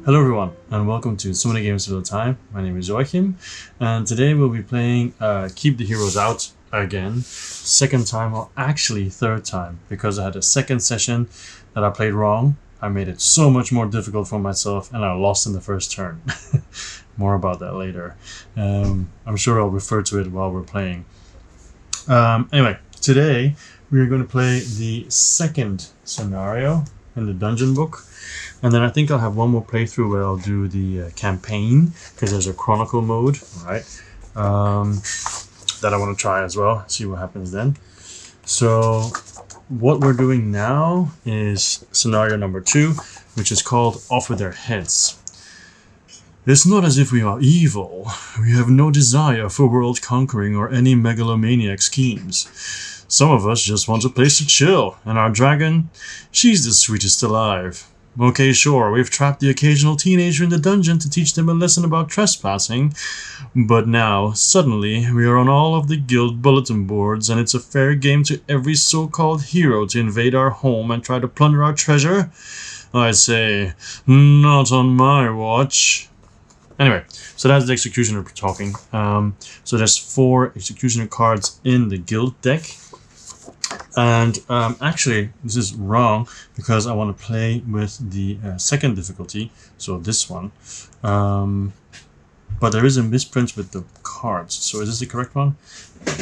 Hello everyone, and welcome to So Many Games at a Time. My name is Joachim, and today we'll be playing Keep the Heroes Out again. Second time, or actually third time, because I had a second session that I played wrong. I made it so much more difficult for myself, and I lost in the first turn. More about that later. I'm sure I'll refer to it while we're playing. Anyway, today we are going to play the second scenario in the dungeon book. And then I think I'll have one more playthrough where I'll do the campaign, because there's a chronicle mode, right? That I want to try as well, see what happens then. So what we're doing now is scenario number 2, which is called Off With Their Heads. It's not as if we are evil. We have no desire for world conquering or any megalomaniac schemes. Some of us just want a place to chill, and our dragon, she's the sweetest alive. Okay, sure, we've trapped the occasional teenager in the dungeon to teach them a lesson about trespassing, but now, suddenly, we are on all of the guild bulletin boards, and it's a fair game to every so-called hero to invade our home and try to plunder our treasure? I say, not on my watch. Anyway, so that's the executioner talking. So there's 4 executioner cards in the guild deck. And actually, this is wrong because I want to play with the second difficulty, so this one. But there is a misprint with the cards. So is this the correct one?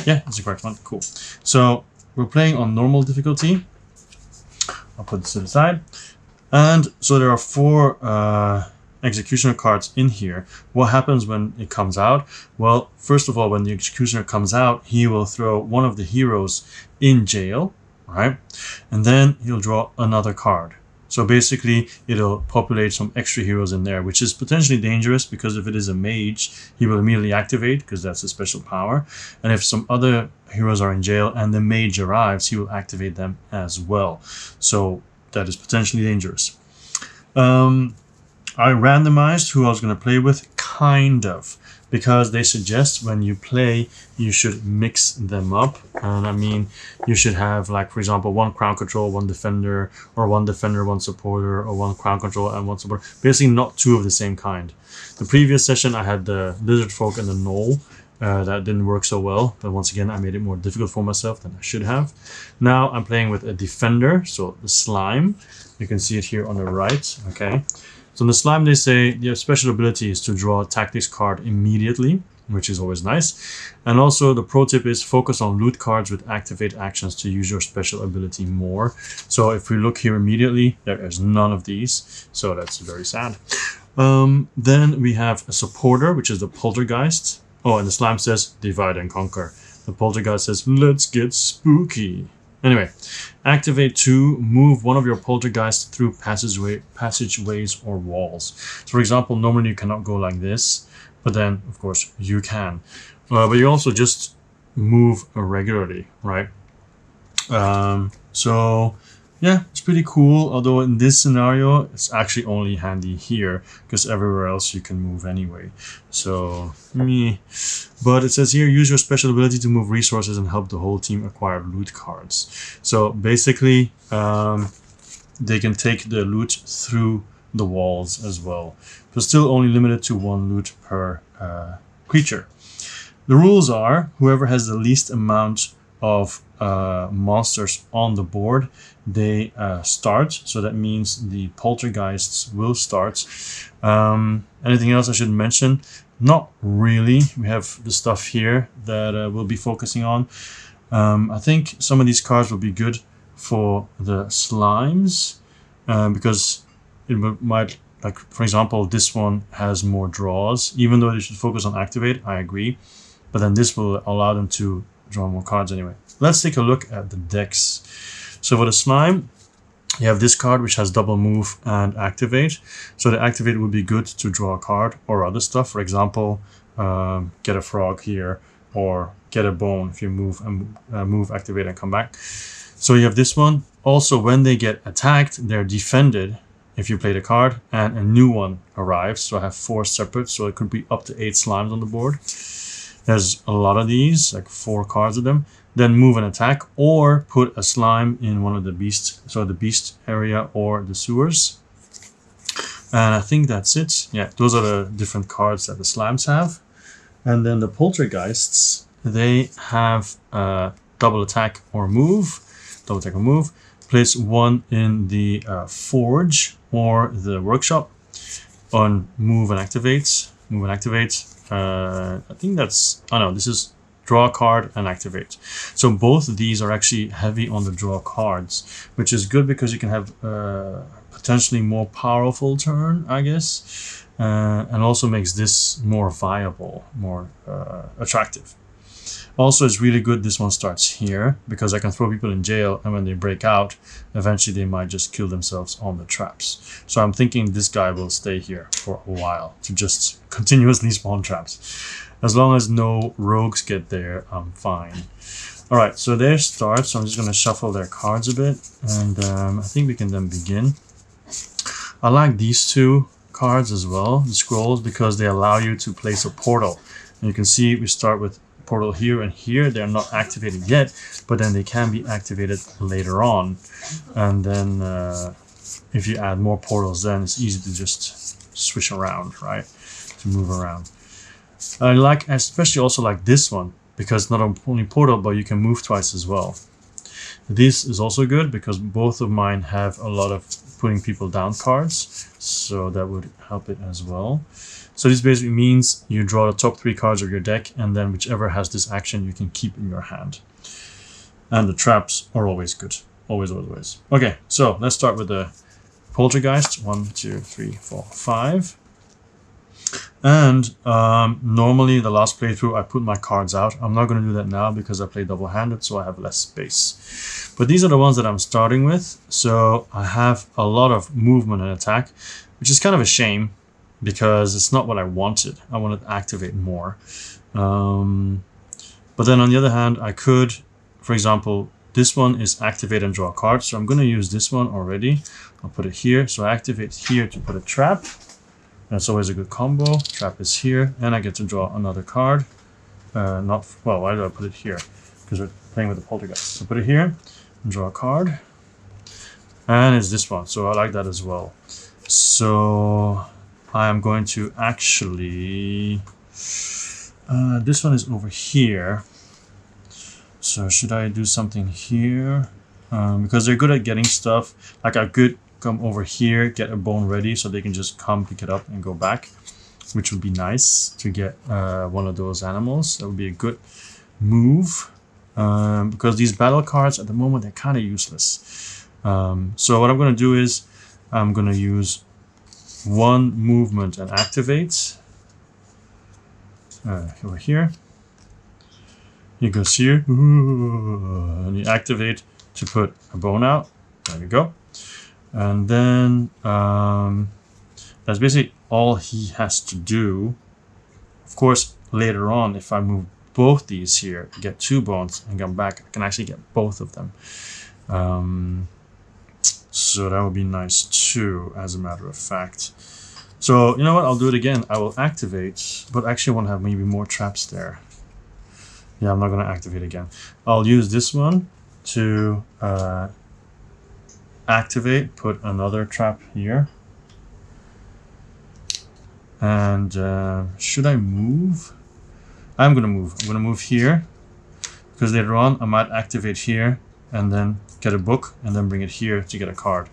Yeah, it's the correct one. Cool. So we're playing on normal difficulty. I'll put this to the side. And so there are 4 executioner cards in here. What happens when it comes out? Well, first of all, when the executioner comes out, he will throw one of the heroes in jail, right? And then he'll draw another card. So basically, it'll populate some extra heroes in there, which is potentially dangerous because if it is a mage, he will immediately activate because that's a special power. And if some other heroes are in jail and the mage arrives, he will activate them as well. So that is potentially dangerous. I randomized who I was going to play with, kind of, because they suggest when you play, you should mix them up. And I mean, you should have, like, for example, 1 crown control, 1 defender, or 1 defender, 1 supporter, or 1 crown control and 1 supporter. Basically, not 2 of the same kind. The previous session, I had the lizard folk and the gnoll. That didn't work so well, but once again, I made it more difficult for myself than I should have. Now I'm playing with a defender, so the slime. You can see it here on the right, okay? So in the slime, they say your special ability is to draw a tactics card immediately, which is always nice. And also the pro tip is focus on loot cards with activate actions to use your special ability more. So if we look here immediately, there is none of these. So that's very sad. Then we have a supporter, which is the poltergeist. Oh, and the slime says divide and conquer. The poltergeist says let's get spooky. Anyway, activate 2, move one of your poltergeists through passageways or walls. So for example, normally you cannot go like this, but then of course you can. But you also just move regularly, right? So yeah, it's pretty cool. Although in this scenario, it's actually only handy here because everywhere else you can move anyway. So, but it says here, use your special ability to move resources and help the whole team acquire loot cards. So basically, they can take the loot through the walls as well. But still only limited to 1 loot per creature. The rules are, whoever has the least amount of monsters on the board, they start. So that means the poltergeists will start. Anything else I should mention? Not really. We have the stuff here that we'll be focusing on. I think some of these cards will be good for the slimes because it might, like for example, this one has more draws. Even though they should focus on activate, I agree. But then this will allow them to draw more cards anyway. Let's take a look at the decks. So for the slime, you have this card which has double move and activate. So the activate would be good to draw a card or other stuff. For example, get a frog here or get a bone if you move and move, activate and come back. So you have this one. Also, when they get attacked, they're defended if you play the card and a new one arrives. So I have 4 separate, so it could be up to 8 slimes on the board. There's a lot of these, like 4 cards of them. Then move and attack, or put a slime in one of the beasts, so the beast area or the sewers. And I think that's it. Yeah, those are the different cards that the slimes have. And then the poltergeists, they have double attack or move. Double attack or move. Place one in the forge or the workshop on move and activate. Move and activate. I think that's, oh no, this is draw a card and activate. So both of these are actually heavy on the draw cards, which is good because you can have potentially more powerful turn, I guess, and also makes this more viable, more attractive. Also, it's really good this one starts here because I can throw people in jail, and when they break out, eventually they might just kill themselves on the traps. So I'm thinking this guy will stay here for a while to just continuously spawn traps. As long as no rogues get there, I'm fine. All right, so their start. So I'm just going to shuffle their cards a bit, and I think we can then begin. I like these two cards as well, the scrolls, because they allow you to place a portal. And you can see we start with portal here and here. They're not activated yet, but then they can be activated later on. And then if you add more portals, then it's easy to just swish around, right? To move around. I like, especially also like this one, because not only portal, but you can move twice as well. This is also good because both of mine have a lot of putting people down cards, so that would help it as well. So this basically means you draw the top 3 cards of your deck, and then whichever has this action you can keep in your hand. And the traps are always good. Always, always, always. Okay, so let's start with the poltergeist. 1, 2, 3, 4, 5. And normally the last playthrough I put my cards out. I'm not going to do that now because I play double-handed, so I have less space. But these are the ones that I'm starting with. So I have a lot of movement and attack, which is kind of a shame because it's not what I wanted. I wanted to activate more. But then on the other hand, I could, for example, this one is activate and draw a card. So I'm going to use this one already. I'll put it here. So I activate here to put a trap. That's always a good combo. Trap is here, and I get to draw another card. Well, why do I put it here? Because we're playing with the poltergeist. So put it here, and draw a card. And it's this one, so I like that as well. So I am going to actually... this one is over here. So should I do something here? Because they're good at getting stuff. Like I could come over here, get a bone ready so they can just come pick it up and go back, which would be nice to get one of those animals. That would be a good move because these battle cards at the moment, they're kind of useless. So what I'm going to do is I'm going to use one movement and activate over here. You go here and you activate to put a bone out. There we go. And then that's basically all he has to do. Of course, later on, if I move both these here, get 2 bones and come back, I can actually get both of them. So that would be nice too, as a matter of fact. So, you know what? I'll do it again. I will activate, but actually I want to have maybe more traps there. Yeah, I'm not going to activate again. I'll use this one to... activate, put another trap here. And should I move? I'm going to move. I'm going to move here because later on I might activate here and then get a book and then bring it here to get a card.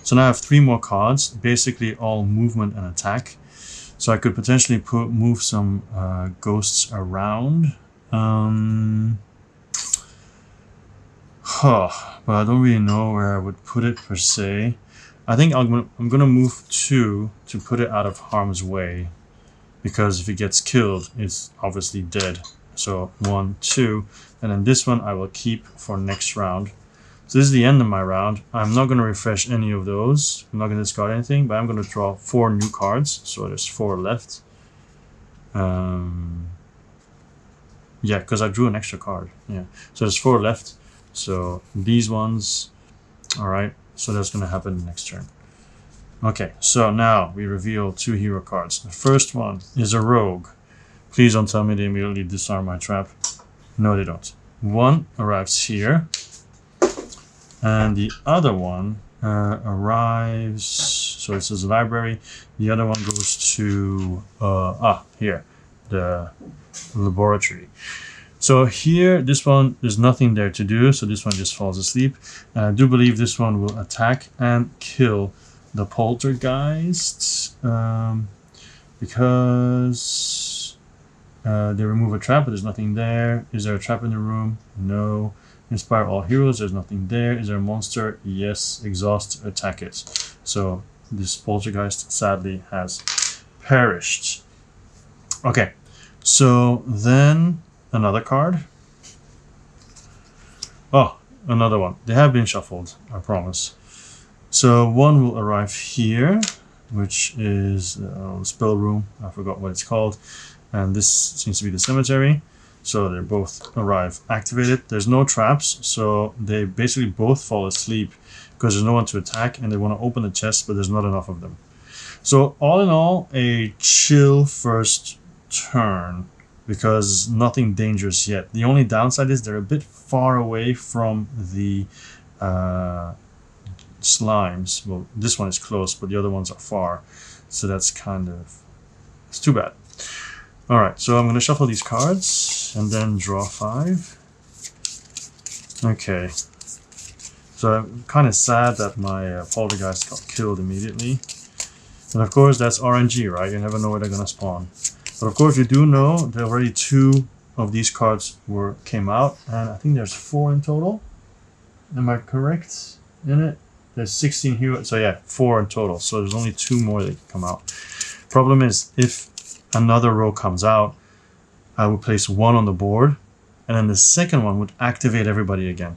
So now I have 3 more cards, basically all movement and attack. So I could potentially move some ghosts around. But I don't really know where I would put it per se. I think I'm gonna move 2 to put it out of harm's way, because if it gets killed, it's obviously dead. So 1, 2, and then this one I will keep for next round. So this is the end of my round. I'm not gonna refresh any of those. I'm not gonna discard anything, but I'm gonna draw 4 new cards. So there's 4 left. Yeah, because I drew an extra card. Yeah, so there's 4 left. So these ones, all right, so that's going to happen next turn. Okay, so now we reveal 2 hero cards. The first one is a rogue. Please don't tell me they immediately disarm my trap. No, they don't. One arrives here, and the other one arrives So this is a library. The other one goes to here, the laboratory. So here, this one, there's nothing there to do, so this one just falls asleep. And I do believe this one will attack and kill the poltergeist, because they remove a trap, but there's nothing there. Is there a trap in the room? No. Inspire all heroes, there's nothing there. Is there a monster? Yes. Exhaust, attack it. So this poltergeist sadly has perished. Okay, so then another card. Oh, another one. They have been shuffled, I promise. So one will arrive here, which is the spell room. I forgot what it's called. And this seems to be the cemetery. So they both arrive activated. There's no traps, so they basically both fall asleep because there's no one to attack, and they want to open the chest, but there's not enough of them. So all in all, a chill first turn, because nothing dangerous yet. The only downside is they're a bit far away from the slimes. Well, this one is close, but the other ones are far, so that's it's too bad. All right, so I'm going to shuffle these cards and then draw 5. Okay, so I'm kind of sad that my poltergeist got killed immediately. And of course, that's RNG, right? You never know where they're going to spawn. But of course, you do know that already 2 of these cards came out, and I think there's 4 in total. Am I correct in it? There's 16 heroes, so yeah, 4 in total. So there's only 2 more that can come out. Problem is, if another row comes out, I would place 1 on the board, and then the second one would activate everybody again.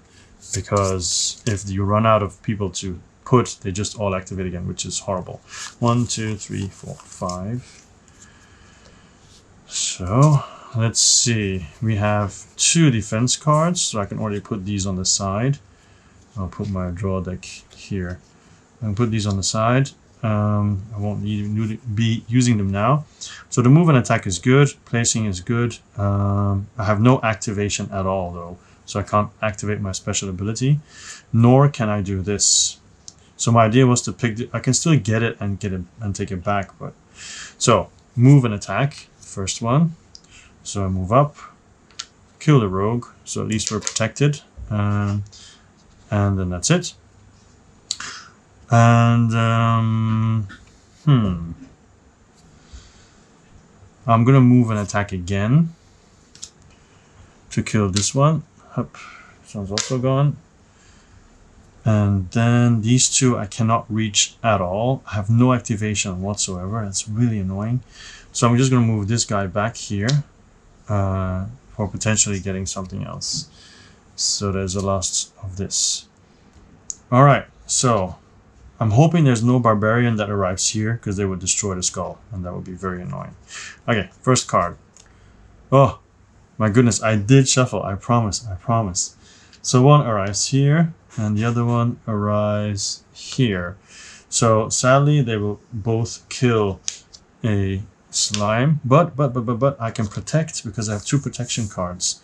Because if you run out of people to put, they just all activate again, which is horrible. 1, 2, 3, 4, 5. So let's see. We have 2 defense cards, so I can already put these on the side. I'll put my draw deck here. I'll put these on the side. I won't be using them now. So the move and attack is good. Placing is good. I have no activation at all though, so I can't activate my special ability, nor can I do this. So my idea was to pick. I can still get it and take it back, but so move and attack. First one. So I move up, kill the rogue. So at least we're protected, and then that's it. And I'm gonna move and attack again to kill this one. Hup. This one's also gone. And then these 2 I cannot reach at all. I have no activation whatsoever. That's really annoying. So I'm just gonna move this guy back here for potentially getting something else. So there's the last of this. All right, so I'm hoping there's no barbarian that arrives here, because they would destroy the skull, and that would be very annoying. Okay, first card. Oh, my goodness, I did shuffle. I promise. So one arrives here, and the other one arrives here. So sadly, they will both kill a slime, but I can protect because I have 2 protection cards.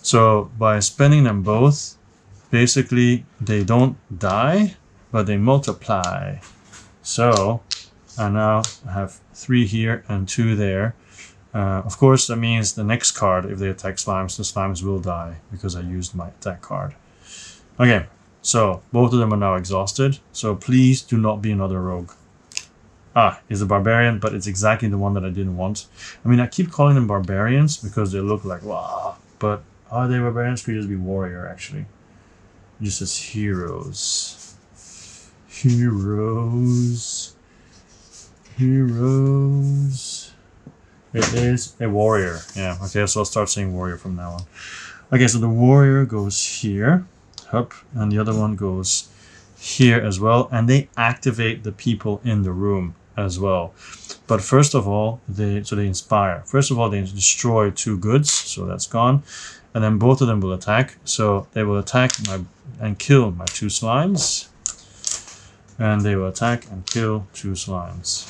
So by spending them both, basically they don't die, but they multiply. So I now have 3 here and 2 there. Of course, that means the next card, if they attack slimes, the slimes will die because I used my attack card. Okay, so both of them are now exhausted. So please do not be another rogue. It's a barbarian, but it's exactly the one that I didn't want. I mean, I keep calling them barbarians because they look like, wow, but are they barbarians? Could just be warrior, actually. It just says heroes. Heroes. It is a warrior. Yeah, okay, so I'll start saying warrior from now on. Okay, so the warrior goes here, up, and the other one goes here as well, and they activate the people in the room as well. But first of all, they inspire. First of all, they destroy 2 goods, so that's gone. And then both of them will attack. So they will attack and kill my 2 slimes. And they will attack and kill 2 slimes.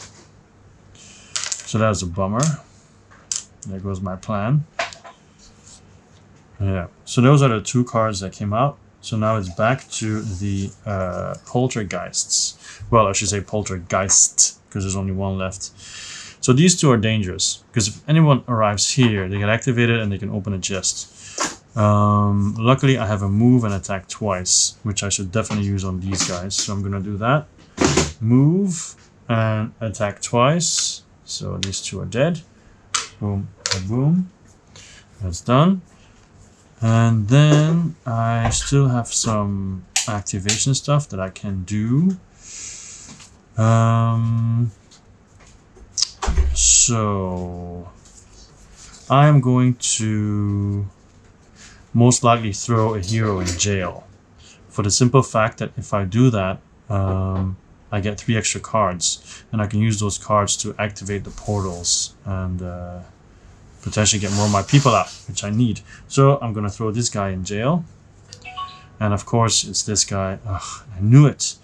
So that's a bummer. There goes my plan. Yeah, so those are the 2 cards that came out. So now it's back to the poltergeists. Well, I should say poltergeist, because there's only one left. So these two are dangerous, because if anyone arrives here, they get activated and they can open a chest. Luckily, I have a move and attack twice, which I should definitely use on these guys. So I'm going to do that. Move and attack twice. So these two are dead. Boom, boom. That's done. And then I still have some activation stuff that I can do. So I'm going to most likely throw a hero in jail, for the simple fact that if I do that, I get 3 extra cards, and I can use those cards to activate the portals and potentially get more of my people out, which I need. So I'm gonna throw this guy in jail, and of course it's this guy. Ugh, I knew it.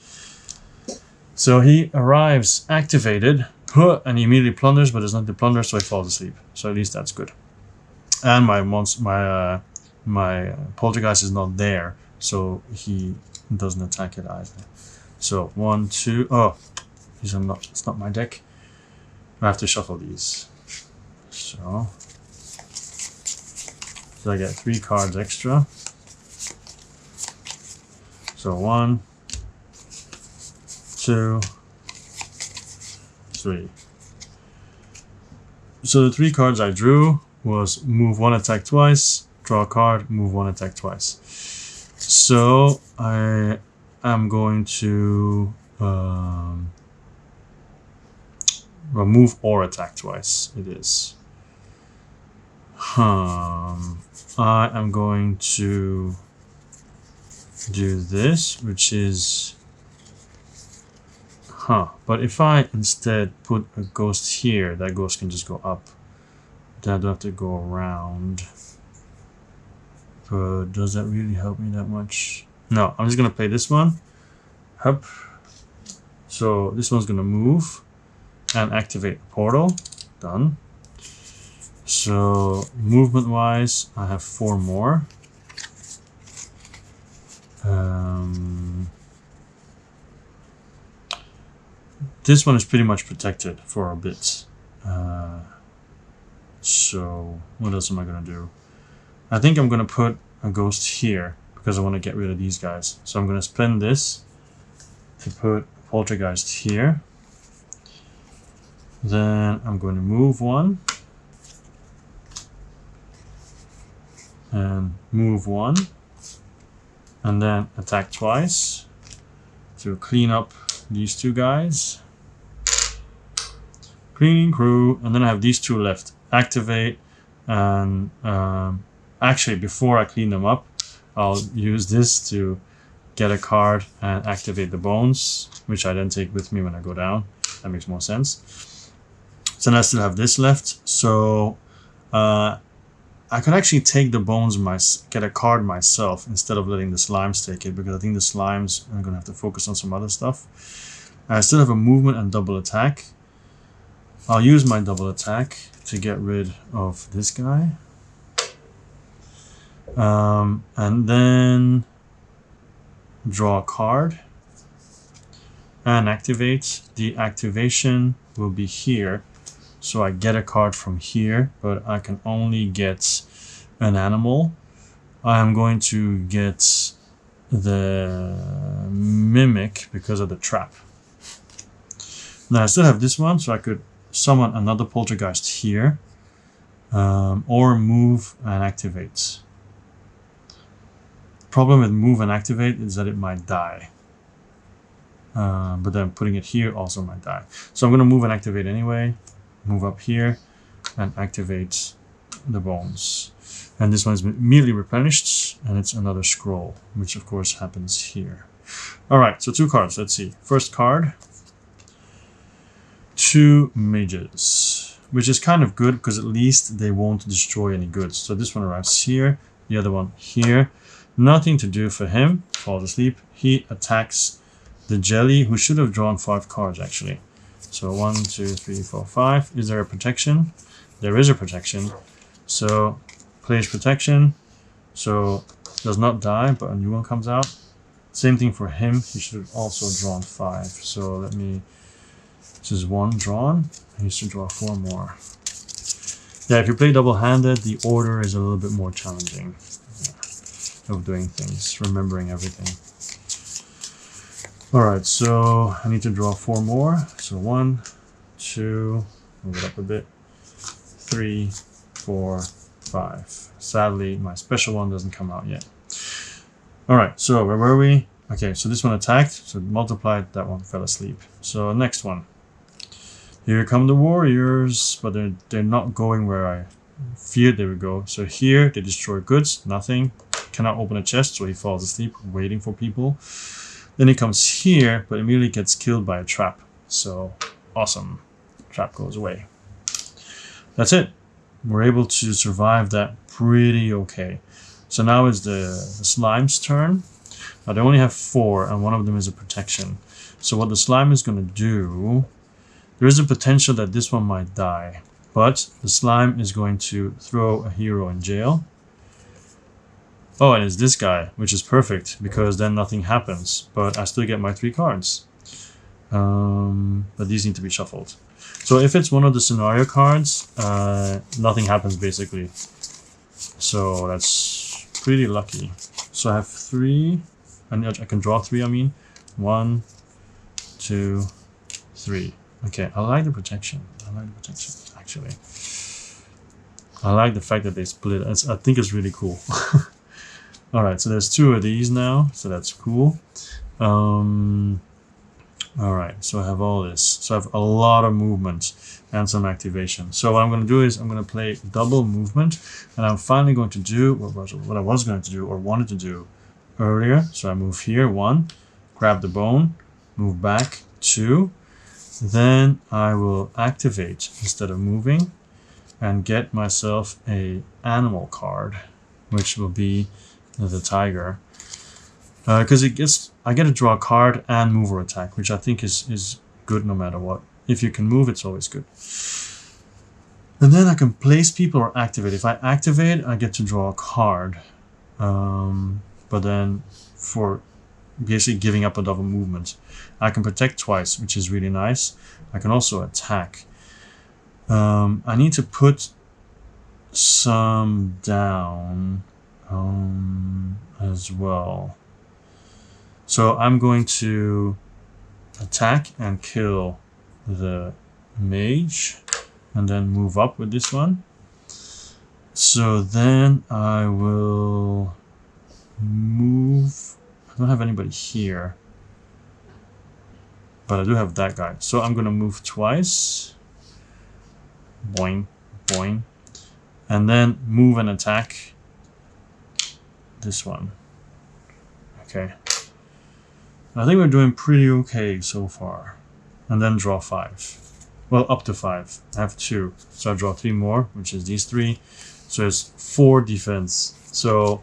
So he arrives activated, and he immediately plunders, but there's nothing to plunder, so he falls asleep. So at least that's good. And my poltergeist is not there, so he doesn't attack it either. So 1, 2. Oh, these are not. It's not my deck. I have to shuffle these. So I get 3 cards extra. So 1, 2, 3. So the 3 cards I drew was move 1, attack twice, draw a card, move 1, attack twice. So I am going to move or attack twice. It is. I am going to do this, which is but if I instead put a ghost here, that ghost can just go up. Then I don't have to go around. But does that really help me that much? No, I'm just gonna play this one. Hup. So this one's gonna move and activate the portal. Done. So movement wise, I have 4 more. This one is pretty much protected for a bit. So what else am I gonna do? I think I'm gonna put a ghost here because I want to get rid of these guys. So I'm gonna spend this to put a poltergeist here. Then I'm going to move 1 and move 1 and then attack twice to clean up these 2 guys. Cleaning crew, and then I have these 2 left. Activate, and actually before I clean them up, I'll use this to get a card and activate the bones, which I then take with me when I go down. That makes more sense. So then I still have this left. So I could actually take the bones, get a card myself instead of letting the slimes take it, because I think the slimes are going to have to focus on some other stuff. I still have a movement and double attack. I'll use my double attack to get rid of this guy. And then draw a card and activate. The activation will be here. So I get a card from here, but I can only get an animal. I'm going to get the mimic because of the trap. Now I still have this one, so I could summon another poltergeist here, or move and activate. Problem with move and activate is that it might die. But then putting it here also might die. So I'm going to move and activate anyway. Move up here and activate the bones. And this one is immediately replenished, and it's another scroll, which of course happens here. Alright, so 2 cards. Let's see. First card. 2 mages, which is kind of good because at least they won't destroy any goods. So this one arrives here, the other one here. Nothing to do for him. Falls asleep. He attacks the jelly, who should have drawn 5 cards actually. So 1, 2, 3, 4, 5. Is there a protection? There is a protection. So plays protection. So does not die, but a new one comes out. Same thing for him. He should have also drawn 5. So let me. This is 1 drawn. He should draw 4 more. Yeah, if you play double-handed, the order is a little bit more challenging of doing things, remembering everything. Alright, so I need to draw 4 more. So 1, 2, move it up a bit, 3, 4, 5. Sadly, my special one doesn't come out yet. Alright, so where were we? Okay, so this one attacked, so multiplied, that one fell asleep. So next one. Here come the warriors, but they're not going where I feared they would go. So here, they destroy goods, nothing. Cannot open a chest, so he falls asleep, waiting for people. Then he comes here, but immediately gets killed by a trap. So, awesome. Trap goes away. That's it. We're able to survive that pretty okay. So now it's the slime's turn. Now they only have 4, and one of them is a protection. So what the slime is going to do... There is a potential that this one might die, but the slime is going to throw a hero in jail. Oh, and it's this guy, which is perfect, because then nothing happens, but I still get my 3 cards. But these need to be shuffled. So if it's one of the scenario cards, nothing happens basically. So that's pretty lucky. So I have 3, and I can draw 3, I mean. 1, 2, 3. Okay, I like the protection. I like the protection, actually. I like the fact that they split. I think it's really cool. Alright, so there's 2 of these now, so that's cool. Alright, so I have all this. So I have a lot of movement and some activation. So what I'm going to do is I'm going to play double movement, and I'm finally going to do what I was going to do or wanted to do earlier. So I move here, 1, grab the bone, move back, 2. Then I will activate instead of moving and get myself a animal card, which will be the tiger. Because I get to draw a card and move or attack, which I think is good no matter what. If you can move, it's always good. And then I can place people or activate. If I activate, I get to draw a card. But then for basically giving up a double movement. I can protect twice, which is really nice. I can also attack. I need to put some down as well. So I'm going to attack and kill the mage and then move up with this one. So then I will move. I don't have anybody here, but I do have that guy. So I'm going to move twice. Boing, boing. And then move and attack this one. Okay. I think we're doing pretty okay so far. And then draw 5. Well, up to 5. I have 2. So I draw 3 more, which is these 3. So it's 4 defense. So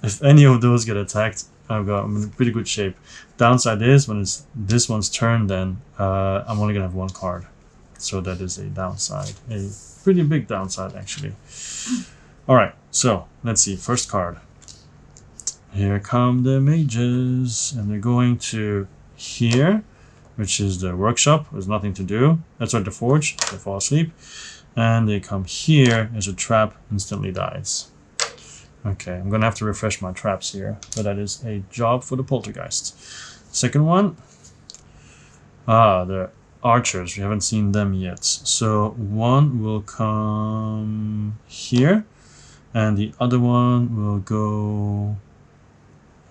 if any of those get attacked, I'm in pretty good shape. Downside is when it's this one's turn, then I'm only gonna have 1 card. So that is a downside. A pretty big downside, actually. Alright, so let's see. First card. Here come the mages, and they're going to here, which is the workshop. There's nothing to do. That's the forge. They fall asleep. And they come here. There's a trap. Instantly dies. Okay, I'm gonna have to refresh my traps here, but that is a job for the poltergeist. Second one. The archers. We haven't seen them yet. So one will come here, and the other one will go.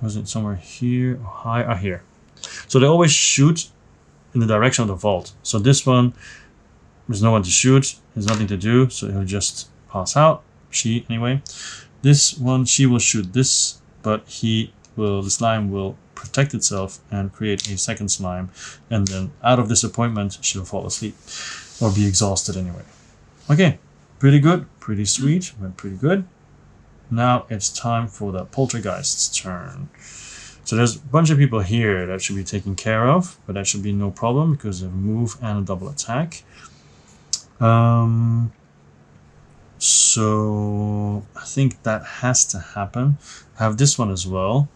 Was it somewhere here? High, here. So they always shoot in the direction of the vault. So this one, there's no one to shoot. There's nothing to do, so he'll just pass out. She, anyway. This one, she will shoot this, but the slime will protect itself and create a second slime. And then out of disappointment, she'll fall asleep or be exhausted anyway. Okay, pretty good, pretty sweet, went pretty good. Now it's time for the poltergeist's turn. So there's a bunch of people here that should be taken care of, but that should be no problem because of a move and a double attack. So I think that has to happen. I have this one as well,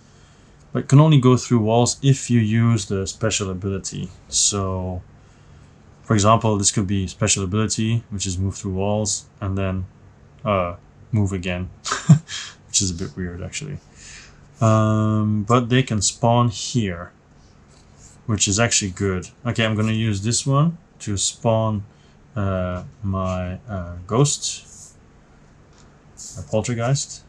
but it can only go through walls if you use the special ability. So for example, this could be special ability, which is move through walls, and then move again, which is a bit weird actually. But they can spawn here, which is actually good. Okay, I'm gonna use this one to spawn my ghost, a poltergeist.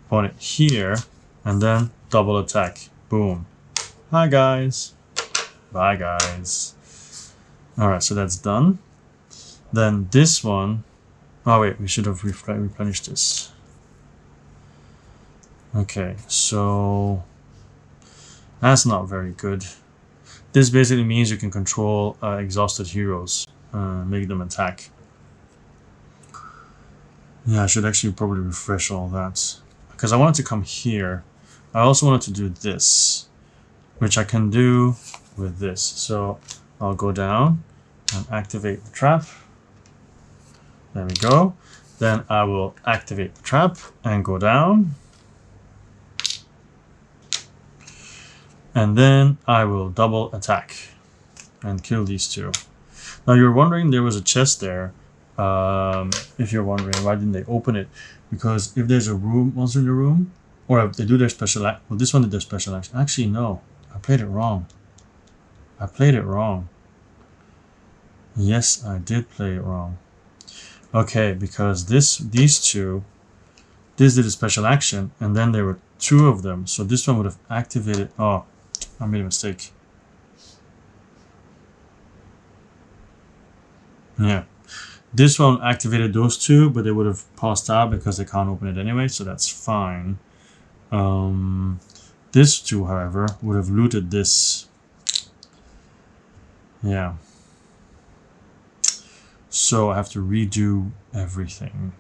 Spawn it here, and then double attack. Boom. Hi guys. Bye guys. Alright, so that's done. Then this one, oh wait, we should have replenished this. Okay, so that's not very good. This basically means you can control exhausted heroes, make them attack. Yeah, I should actually probably refresh all that, because I wanted to come here. I also wanted to do this, which I can do with this. So I'll go down and activate the trap. There we go. Then I will activate the trap and go down. And then I will double attack and kill these two. Now you're wondering, there was a chest there. If you're wondering why didn't they open it, because if there's a room, monster in the room, or if they do their special act, well, this one did their special action. Actually, no, I played it wrong. I played it wrong. Yes, I did play it wrong. Okay, because these two, this did a special action, and then there were two of them. So this one would have activated. Oh, I made a mistake. Yeah, this one activated those two, but they would have passed out because they can't open it anyway, so that's fine. This two, however, would have looted this. Yeah. So I have to redo everything,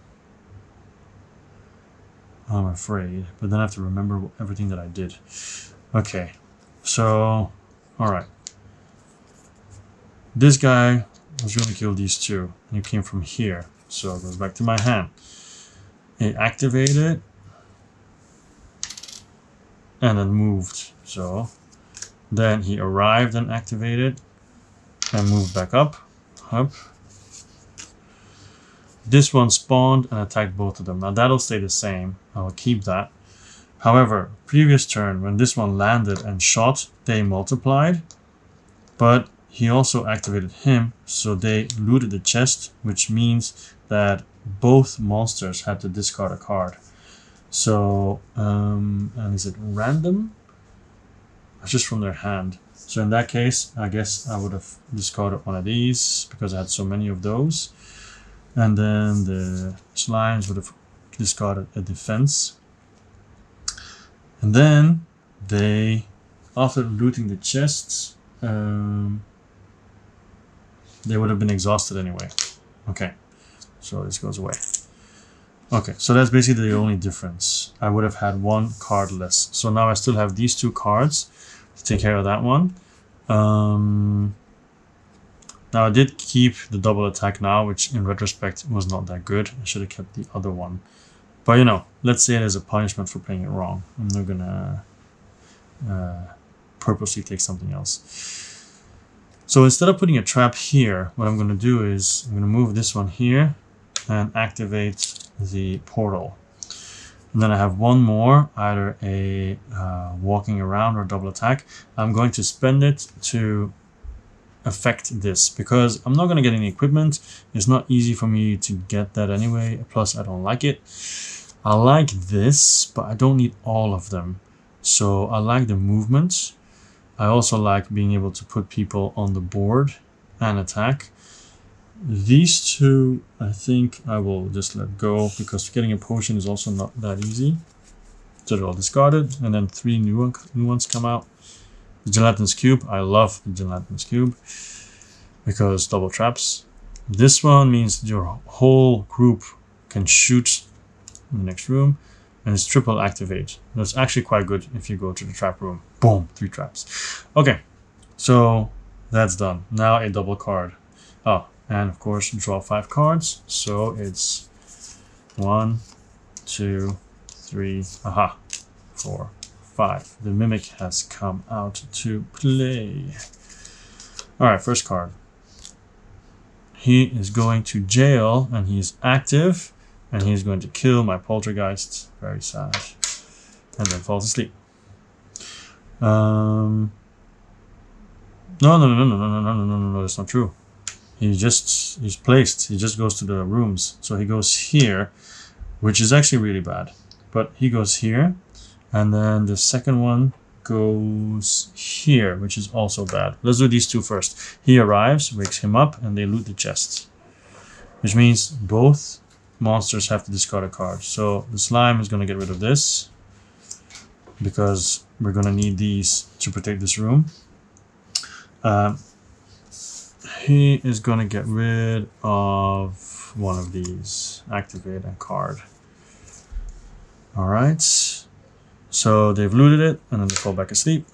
I'm afraid, but then I have to remember everything that I did. Okay, so, alright. This guy was going to kill these two, and he came from here, so it goes back to my hand. It activated, and then moved, so then he arrived and activated, and moved back up. This one spawned and attacked both of them. Now that'll stay the same. I'll keep that. However, previous turn, when this one landed and shot, they multiplied. But he also activated him, so they looted the chest, which means that both monsters had to discard a card. So, and is it random? It's just from their hand. So in that case, I guess I would have discarded one of these, because I had so many of those. And then the slimes would have discarded a defense. And then they, after looting the chests, they would have been exhausted anyway. Okay, so this goes away. Okay, so that's basically the only difference. I would have had one card less. So now I still have these two cards to take care of that one. Now I did keep the double attack now, which in retrospect was not that good. I should have kept the other one. But you know, let's say it as a punishment for playing it wrong. I'm not gonna purposely take something else. So instead of putting a trap here, what I'm gonna do is I'm gonna move this one here and activate the portal. And then I have one more, either a walking around or double attack. I'm going to spend it to affect this, because I'm not going to get any equipment. It's not easy for me to get that anyway. Plus, I don't like it. I like this, but I don't need all of them. So I like the movement. I also like being able to put people on the board and attack. These two, I think I will just let go, because getting a potion is also not that easy. So they're all discarded, and then 3 new ones come out. The gelatinous cube, I love the gelatinous cube, because double traps. This one means your whole group can shoot in the next room, and it's triple activate. That's actually quite good if you go to the trap room. Boom, 3 traps. Okay, so that's done. Now a double card. Oh, and of course draw 5 cards. So it's 1, 2, 3, aha, 4, 5. The Mimic has come out to play. Alright, first card. He is going to jail, and he's active, and he's going to kill my Poltergeist. Very sad. And then falls asleep. No, that's not true. He's placed. He just goes to the rooms. So he goes here, which is actually really bad. But he goes here, and then the second one goes here, which is also bad. Let's do these two first. He arrives, wakes him up, and they loot the chests. Which means both monsters have to discard a card. So the slime is going to get rid of this, because we're going to need these to protect this room. He is going to get rid of one of these. Activate a card. Alright. So they've looted it, and then they fall back asleep.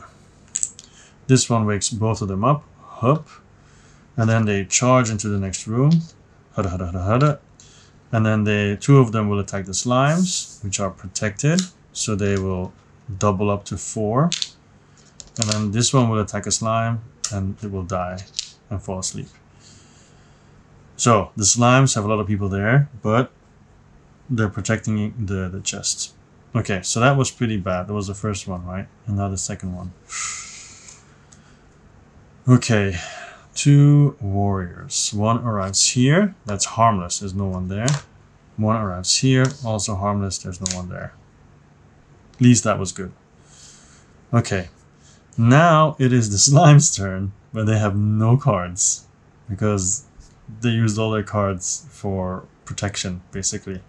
This one wakes both of them up. Hup. And then they charge into the next room. Hada hada hada hada. And then two of them will attack the slimes, which are protected. So they will double up to 4. And then this one will attack a slime, and it will die and fall asleep. So the slimes have a lot of people there, but they're protecting the chest. Okay, so that was pretty bad. That was the first one, right? And now the second one. Okay, 2 warriors. One arrives here. That's harmless. There's no one there. One arrives here. Also harmless. There's no one there. At least that was good. Okay, now it is the slime's turn, but they have no cards because they used all their cards for protection, basically.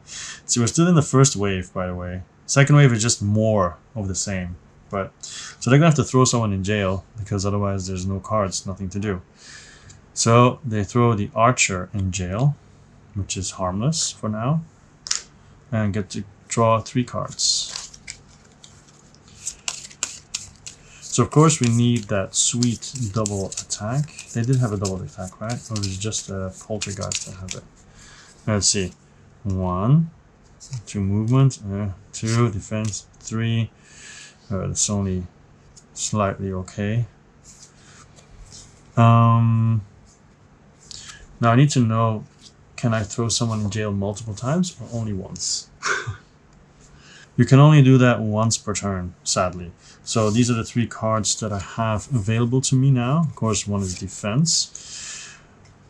So we're still in the first wave, by the way. Second wave is just more of the same. But so they're gonna have to throw someone in jail because otherwise there's no cards, nothing to do. So they throw the archer in jail, which is harmless for now, and get to draw 3 cards. So of course we need that sweet double attack. They did have a double attack, right? Or was it just a Poltergeist that have it? Let's see. 1, 2 movement, 2 defense, 3. That's only slightly okay. Now I need to know, can I throw someone in jail multiple times or only once? You can only do that once per turn, sadly. So these are the 3 cards that I have available to me now. Of course, one is defense.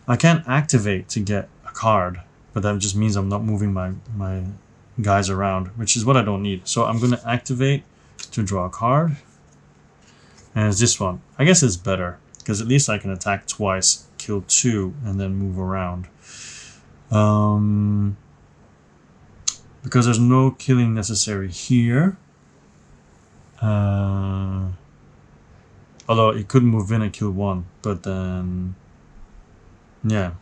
I can't activate to get a card, but that just means I'm not moving my guys around, which is what I don't need. So I'm going to activate to draw a card. And it's this one. I guess it's better, because at least I can attack twice, kill 2, and then move around. Because there's no killing necessary here. Although it could move in and kill 1, but then... yeah.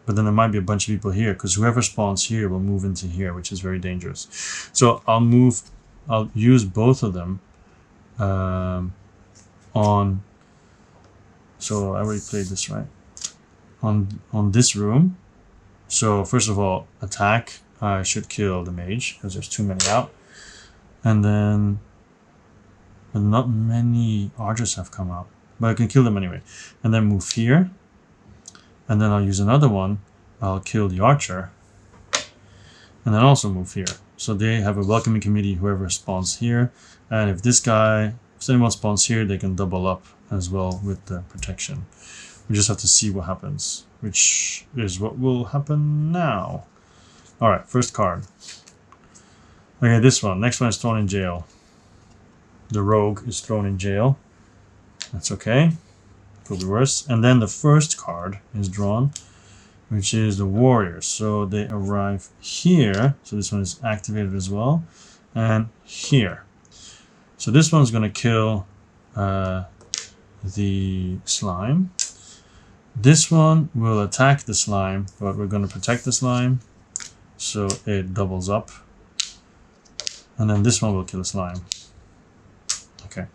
But then there might be a bunch of people here, because whoever spawns here will move into here, which is very dangerous. So I'll use both of them on... So I already played this, right? On this room. So first of all, attack. I should kill the mage, because there's too many out. And then... but not many archers have come out. But I can kill them anyway. And then move here. And then I'll use another one. I'll kill the archer. And then also move here. So they have a welcoming committee, whoever spawns here. And if anyone spawns here, they can double up as well with the protection. We just have to see what happens, which is what will happen now. Alright, first card. Okay, this one. Next one is thrown in jail. The rogue is thrown in jail. That's okay. Could be worse. And then the first card is drawn, which is the warriors. So they arrive here. So this one is activated as well. And here. So this one's going to kill the slime. This one will attack the slime, but we're going to protect the slime. So it doubles up. And then this one will kill the slime. Okay.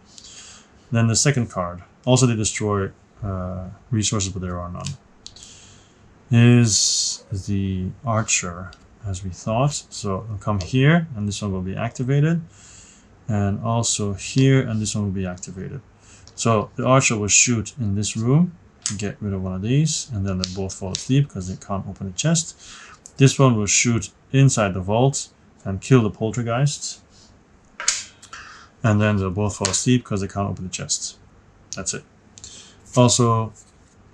Then the second card. Also they destroy resources, but there are none. is the archer, as we thought. So it'll come here, and this one will be activated, and also here, and this one will be activated. So the archer will shoot in this room, get rid of one of these, and then they both fall asleep because they can't open the chest. This one will shoot inside the vault and kill the poltergeist, and then they'll both fall asleep because they can't open the chest. That's it. Also,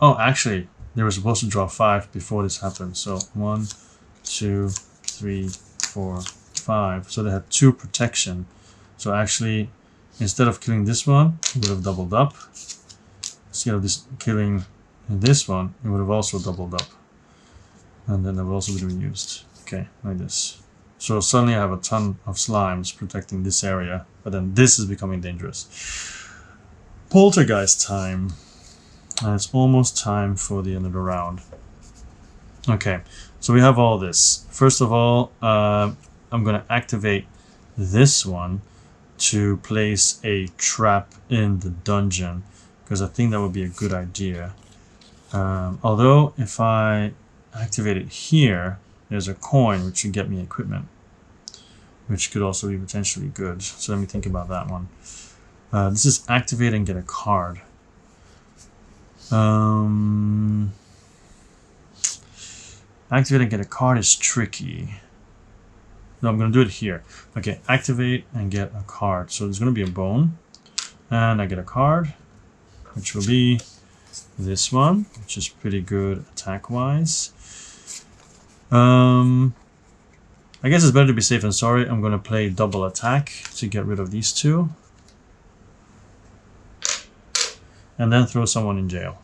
oh, actually, they were supposed to draw 5 before this happened. So 1, 2, 3, 4, 5. So they had 2 protection. So actually, instead of killing this one, it would have doubled up. Instead of this killing this one, it would have also doubled up. And then it would also be used. Okay, like this. So suddenly I have a ton of slimes protecting this area, but then this is becoming dangerous. Poltergeist time. And it's almost time for the end of the round. Okay, so we have all this. First of all, I'm going to activate this one to place a trap in the dungeon, because I think that would be a good idea. Although, if I activate it here, there's a coin which should get me equipment, which could also be potentially good. So let me think about that one. This is activate and get a card. Activate and get a card is tricky. No, I'm going to do it here. Okay, activate and get a card. So there's going to be a bone, and I get a card, which will be this one, which is pretty good attack-wise. I guess it's better to be safe than sorry. I'm going to play double attack to get rid of these 2. And then throw someone in jail.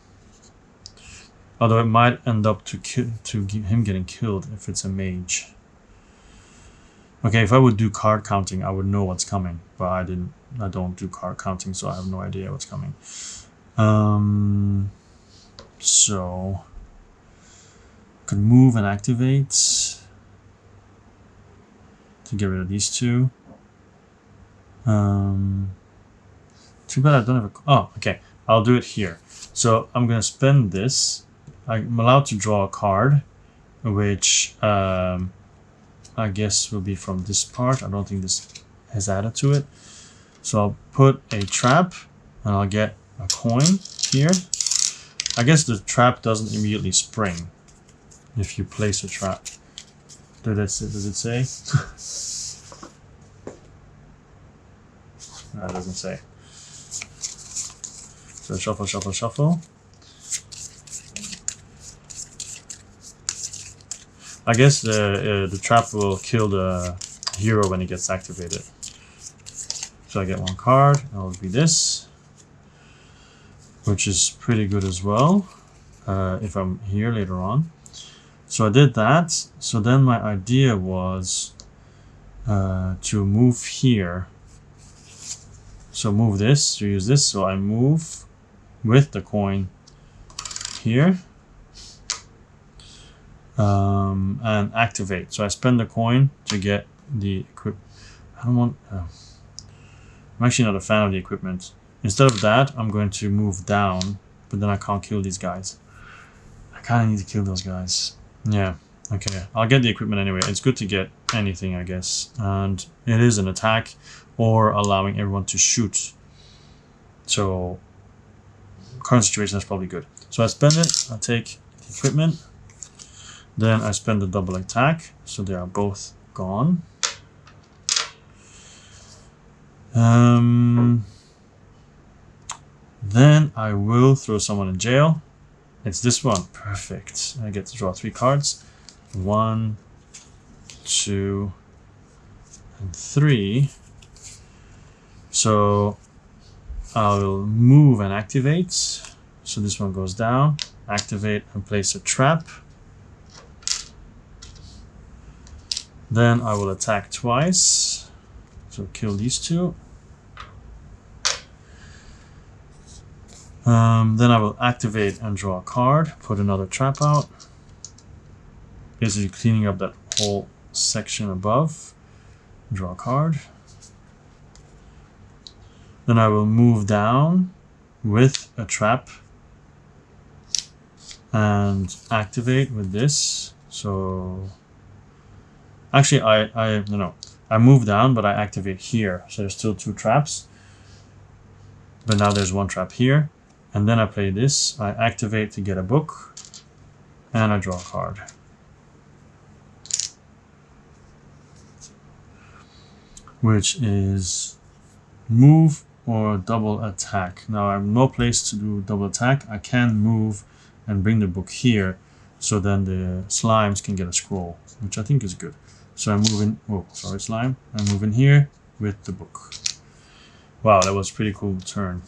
Although it might end up to him getting killed if it's a mage. Okay, if I would do card counting, I would know what's coming. But I don't do card counting, so I have no idea what's coming. So could move and activate to get rid of these 2. Too bad I don't have a... Oh, okay. I'll do it here. So I'm going to spend this. I'm allowed to draw a card, which I guess will be from this part. I don't think this has added to it. So I'll put a trap, and I'll get a coin here. I guess the trap doesn't immediately spring if you place a trap. Does it say? No, it doesn't say. So shuffle, shuffle, shuffle. I guess the trap will kill the hero when it gets activated. So I get 1 card. That'll be this, which is pretty good as well if I'm here later on. So I did that. So then my idea was to move here. So move this, to use this. So I move with the coin here. And activate. So I spend the coin to get the equip. I don't want. I'm actually not a fan of the equipment. Instead of that, I'm going to move down, but then I can't kill these guys. I kind of need to kill those guys. Yeah. Okay. I'll get the equipment anyway. It's good to get anything, I guess. And it is an attack or allowing everyone to shoot. So current situation is probably good. So I spend it. I take the equipment. Then I spend the double attack, so they are both gone. Then I will throw someone in jail. It's this one. Perfect. I get to draw 3 cards. 1, 2, and 3. So I will move and activate. So this one goes down. Activate and place a trap. Then I will attack twice. So kill these 2. Then I will activate and draw a card. Put another trap out. Basically cleaning up that whole section above. Draw a card. Then I will move down with a trap. and activate with this. So actually I move down, but I activate here. So there's still 2 traps, but now there's 1 trap here. And then I play this. I activate to get a book, and I draw a card. Which is move or double attack. Now I have no place to do double attack. I can move and bring the book here, so then the slimes can get a scroll, which I think is good. So I'm moving, oh sorry slime, I'm moving here with the book. Wow, that was a pretty cool turn.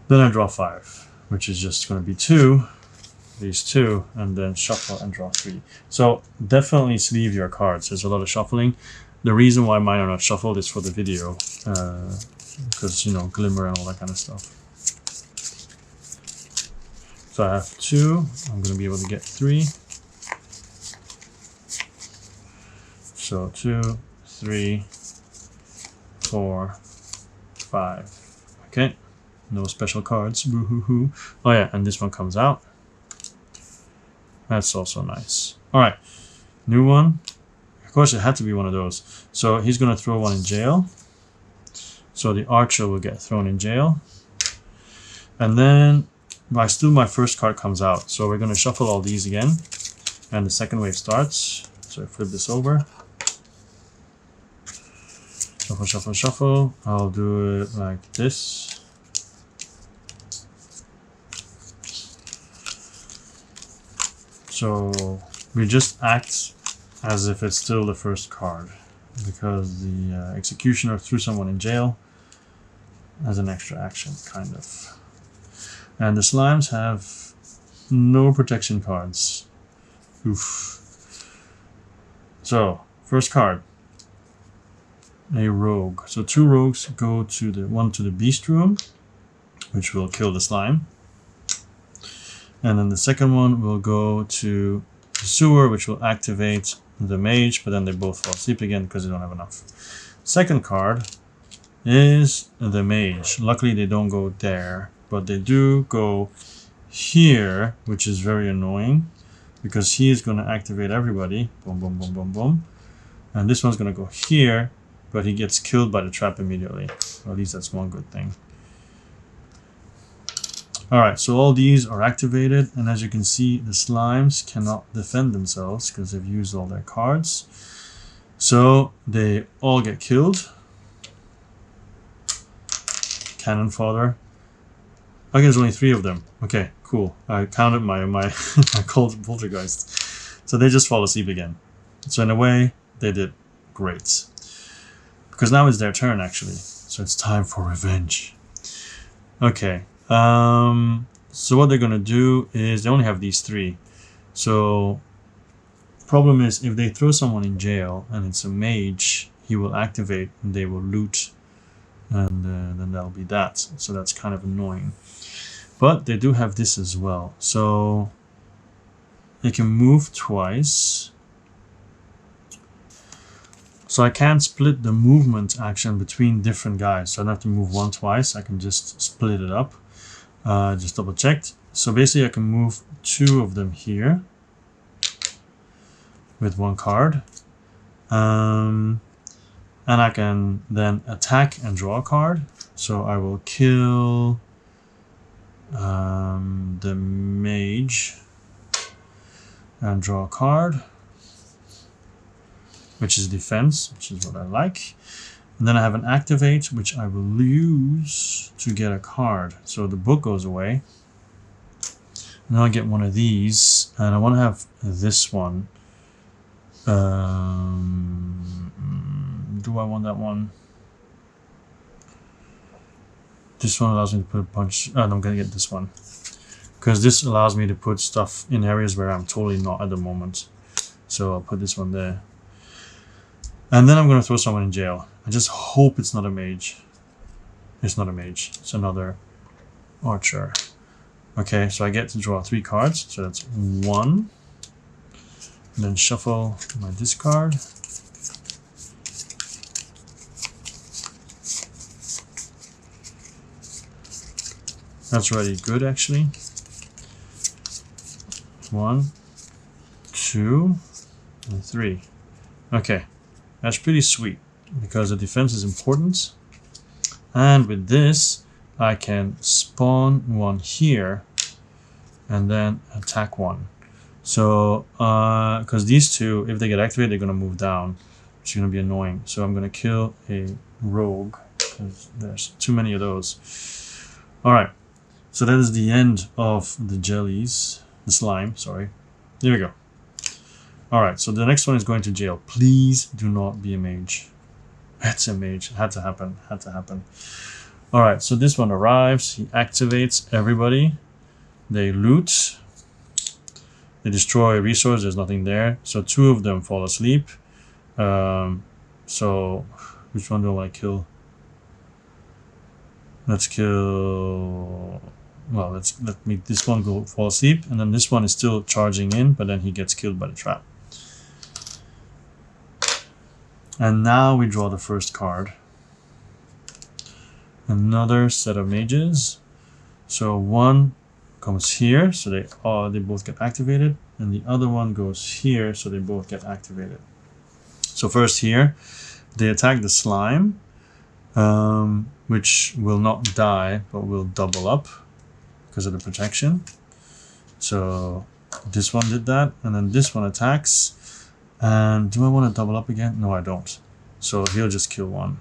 Then I draw 5, which is just going to be 2, these 2, and then shuffle and draw 3. So definitely sleeve your cards. There's a lot of shuffling. The reason why mine are not shuffled is for the video, because, you know, glimmer and all that kind of stuff. So I have 2, I'm going to be able to get 3. So 2, 3, 4, 5. Okay, no special cards. Boo-hoo-hoo. Oh yeah, and this one comes out. That's also nice. All right, new one. Of course, it had to be one of those. So he's going to throw one in jail. So the archer will get thrown in jail. And then my first card comes out. So we're going to shuffle all these again. And the second wave starts. So I flip this over. Shuffle, shuffle, shuffle. I'll do it like this. So we just act as if it's still the first card, because the executioner threw someone in jail as an extra action, kind of. And the slimes have no protection cards. Oof. So, first card, a rogue. So 2 rogues go to one to the beast room, which will kill the slime. And then the second one will go to the sewer, which will activate the mage, but then they both fall asleep again because they don't have enough. Second card is the mage. Luckily they don't go there, but they do go here, which is very annoying because he is going to activate everybody. Boom, boom, boom, boom, boom. And this one's going to go here, but he gets killed by the trap immediately. Or at least that's one good thing. Alright, so all these are activated, and as you can see, the slimes cannot defend themselves because they've used all their cards. So they all get killed. Cannon fodder. I guess there's only 3 of them. Okay, cool. I counted my my cold poltergeist. So they just fall asleep again. So in a way, they did great. Because now it's their turn actually. So it's time for revenge. Okay. So what they're gonna do is they only have these 3. So problem is if they throw someone in jail and it's a mage, he will activate and they will loot, and then that'll be that. So that's kind of annoying. But they do have this as well. So they can move twice. So I can't split the movement action between different guys. So I don't have to move one twice. I can just split it up. Just double checked. So basically I can move 2 of them here with 1 card. And I can then attack and draw a card. So I will kill the mage and draw a card, which is defense, which is what I like. And then I have an activate, which I will use to get a card. So the book goes away. And I'll get one of these, and I want to have this one. Do I want that one? This one allows me to put a bunch. Oh, no, I'm going to get this one. Because this allows me to put stuff in areas where I'm totally not at the moment. So I'll put this one there. And then I'm going to throw someone in jail. I just hope it's not a mage. It's not a mage. It's another archer. Okay, so I get to draw 3 cards. So that's 1. And then shuffle my discard. That's already good, actually. 1, 2, and 3. Okay, that's pretty sweet because the defense is important. And with this, I can spawn one here and then attack one. So, because these two, if they get activated, they're going to move down, which is going to be annoying. So I'm going to kill a rogue because there's too many of those. All right, so that is the end of the jellies, the slime, sorry. There we go. All right, so the next one is going to jail. Please do not be a mage. It's a mage. It had to happen. Had to happen. All right, so this one arrives. He activates everybody. They loot. They destroy a resource. There's nothing there. So 2 of them fall asleep. So which one do I want to kill? Let's kill. Well, let me this one go fall asleep, and then this one is still charging in, but then he gets killed by the trap. And now we draw the first card. Another set of mages. So one comes here, so they both get activated, and the other one goes here, so they both get activated. So first here, they attack the slime, which will not die, but will double up because of the protection. So this one did that, and then this one attacks. And do I want to double up again? No, I don't. So he'll just kill one,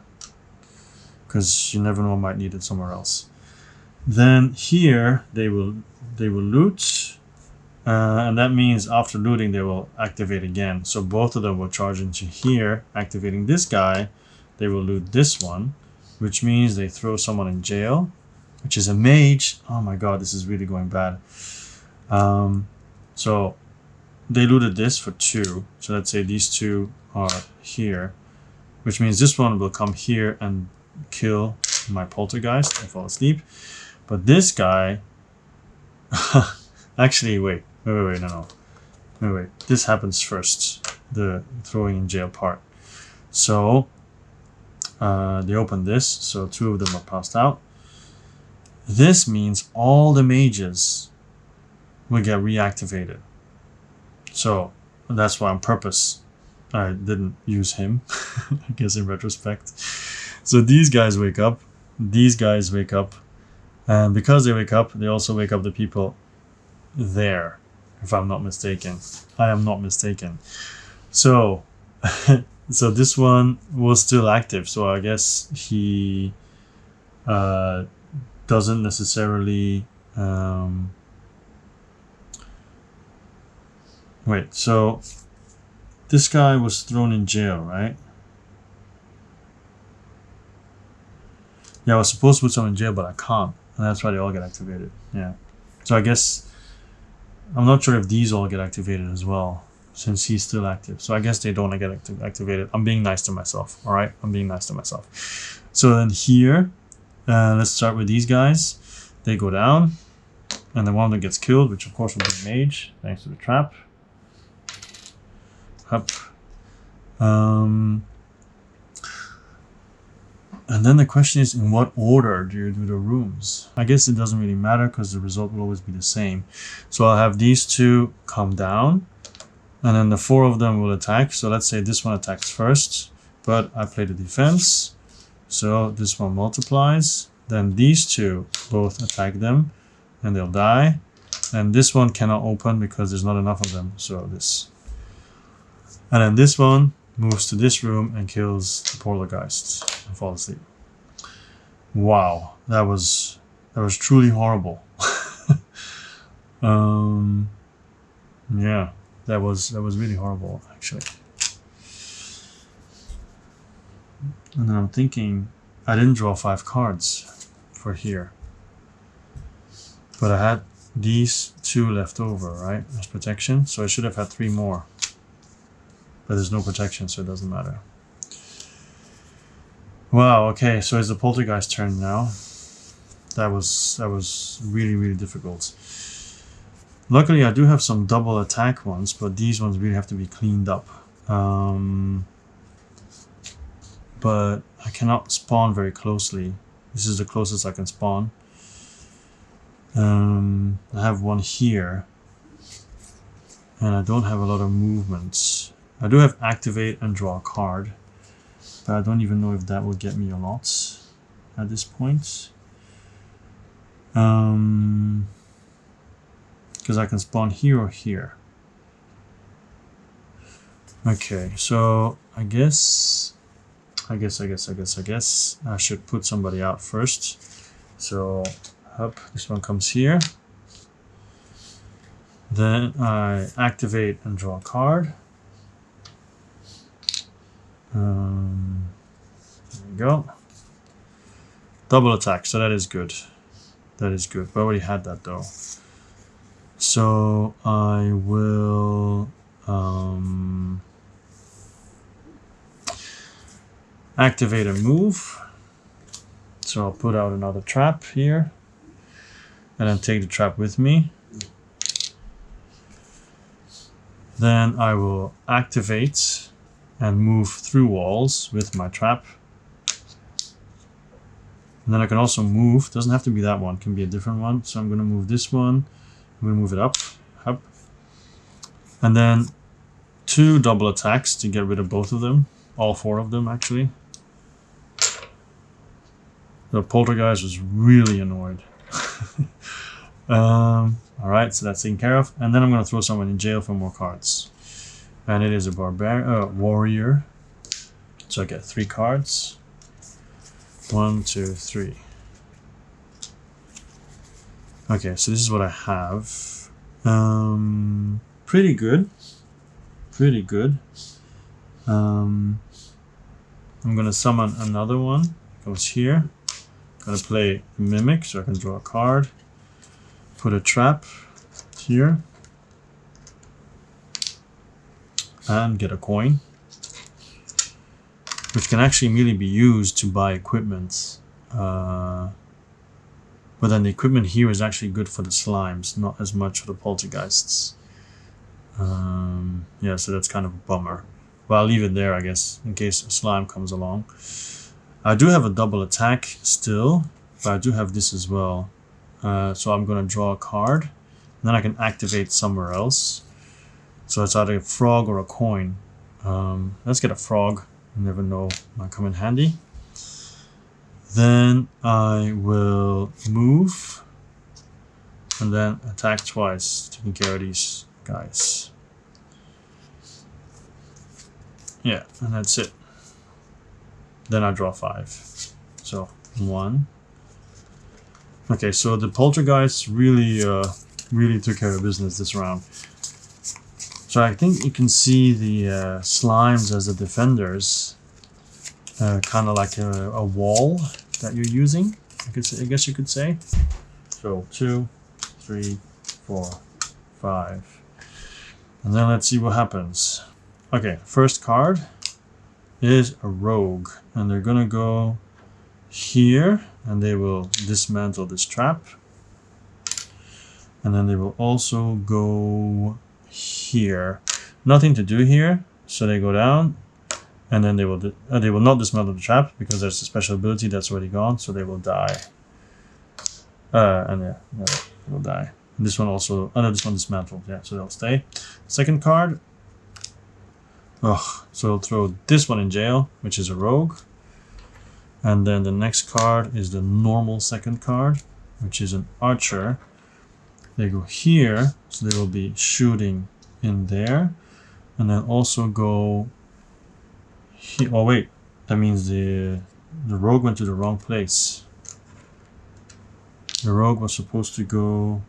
because you never know, I might need it somewhere else. Then here they will loot, and that means after looting they will activate again. So both of them will charge into here, activating this guy. They will loot this one, which means they throw someone in jail, which is a mage. Oh my god, this is really going bad. So they looted this for 2. So let's say these 2 are here, which means this one will come here and kill my poltergeist and fall asleep. But this guy, actually, wait, no. Wait, this happens first, the throwing in jail part. So they open this, so 2 of them are passed out. This means all the mages will get reactivated. So that's why on purpose I didn't use him, I guess in retrospect. So these guys wake up, and because they wake up, they also wake up the people there, if I'm not mistaken. I am not mistaken. So, so this one was still active, so I guess he doesn't necessarily... Wait, so this guy was thrown in jail, right? Yeah, I was supposed to put someone in jail, but I can't. And that's why they all get activated. Yeah. So I guess... I'm not sure if these all get activated as well, since he's still active. So I guess they don't get activated. I'm being nice to myself, alright? I'm being nice to myself. So then here, let's start with these guys. They go down, and the one that gets killed, which of course will be a mage, thanks to the trap. Up. And then the question is, in what order do you do the rooms? I guess it doesn't really matter because the result will always be the same. So I'll have these 2 come down, and then the 4 of them will attack. So let's say this one attacks first, but I play the defense. So this one multiplies. Then these 2 both attack them, and they'll die. And this one cannot open because there's not enough of them. So this. And then this one moves to this room and kills the poltergeist and falls asleep. Wow, that was truly horrible. Yeah, that was really horrible actually. And then I'm thinking, I didn't draw 5 cards for here, but I had these 2 left over, right, as protection. So I should have had 3 more. But there's no protection, so it doesn't matter. Wow, okay, so it's the poltergeist turn now. That was really, really difficult. Luckily, I do have some double attack ones, but these ones really have to be cleaned up. But I cannot spawn very closely. This is the closest I can spawn. I have one here. And I don't have a lot of movements. I do have activate and draw a card, but I don't even know if that will get me a lot at this point. Because I can spawn here or here. Okay, so I guess I should put somebody out first. So up, this one comes here. Then I activate and draw a card. There we go. Double attack, so that is good. That is good. We already had that though. So I will activate and move. So I'll put out another trap here and then take the trap with me. Then I will activate and move through walls with my trap. And then I can also move, doesn't have to be that one, it can be a different one. So I'm going to move this one, I'm going to move it up. And then 2 double attacks to get rid of both of them, all 4 of them actually. The poltergeist was really annoyed. Alright, so that's taken care of. And then I'm going to throw someone in jail for more cards. And it is a warrior. So I get 3 cards. 1, 2, 3. Okay, so this is what I have. Pretty good. Pretty good. I'm going to summon another one. Goes here. Going to play Mimic so I can draw a card. Put a trap here. And get a coin. Which can actually immediately be used to buy equipment. But then the equipment here is actually good for the slimes, not as much for the poltergeists. Yeah, so that's kind of a bummer. But I'll leave it there, I guess, in case a slime comes along. I do have a double attack still, but I do have this as well. So I'm going to draw a card, and then I can activate somewhere else. So it's either a frog or a coin. Let's get a frog. You never know, might come in handy. Then I will move and then attack twice, taking care of these guys. Yeah, and that's it. Then I draw 5. So 1. Okay, so the poltergeist really took care of business this round. So I think you can see the slimes as the defenders, kind of like a wall that you're using. I guess you could say. So 2, 3, 4, 5, and then let's see what happens. Okay, first card is a rogue, and they're gonna go here, and they will dismantle this trap, and then they will also go here. Nothing to do here, so they go down, and then they will not dismantle the trap because there's a special ability that's already gone, so they will die. And yeah, they will die. And this one also, no, this one dismantled, yeah, so they'll stay. Second card. So I'll throw this one in jail, which is a rogue. And then the next card is the normal second card, which is an archer. They go here, so they will be shooting in there. And then also go here. Oh wait, that means the rogue went to the wrong place. The rogue was supposed to go...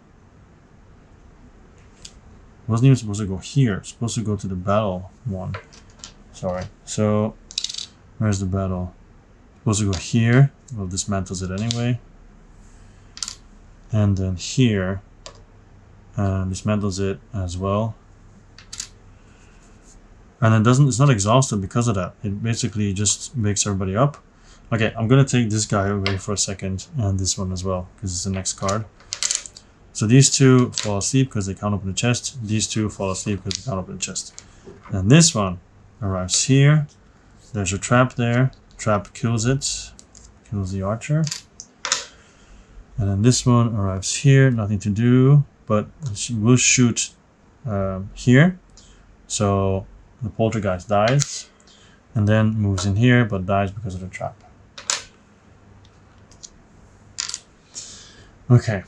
wasn't even supposed to go here. It's supposed to go to the battle one. Sorry. So, where's the battle? Supposed to go here. Well, dismantles it anyway. And then here. Dismantles it as well. And it doesn't, it's not exhausted because of that. It basically just wakes everybody up. Okay, I'm gonna take this guy away for a second, and this one as well, because it's the next card. So these two fall asleep because they can't open the chest. These two fall asleep because they can't open the chest. And this one arrives here. There's a trap there. Trap kills it. Kills the archer. And then this one arrives here. Nothing to do, but she will shoot here. So the poltergeist dies and then moves in here, but dies because of the trap. Okay.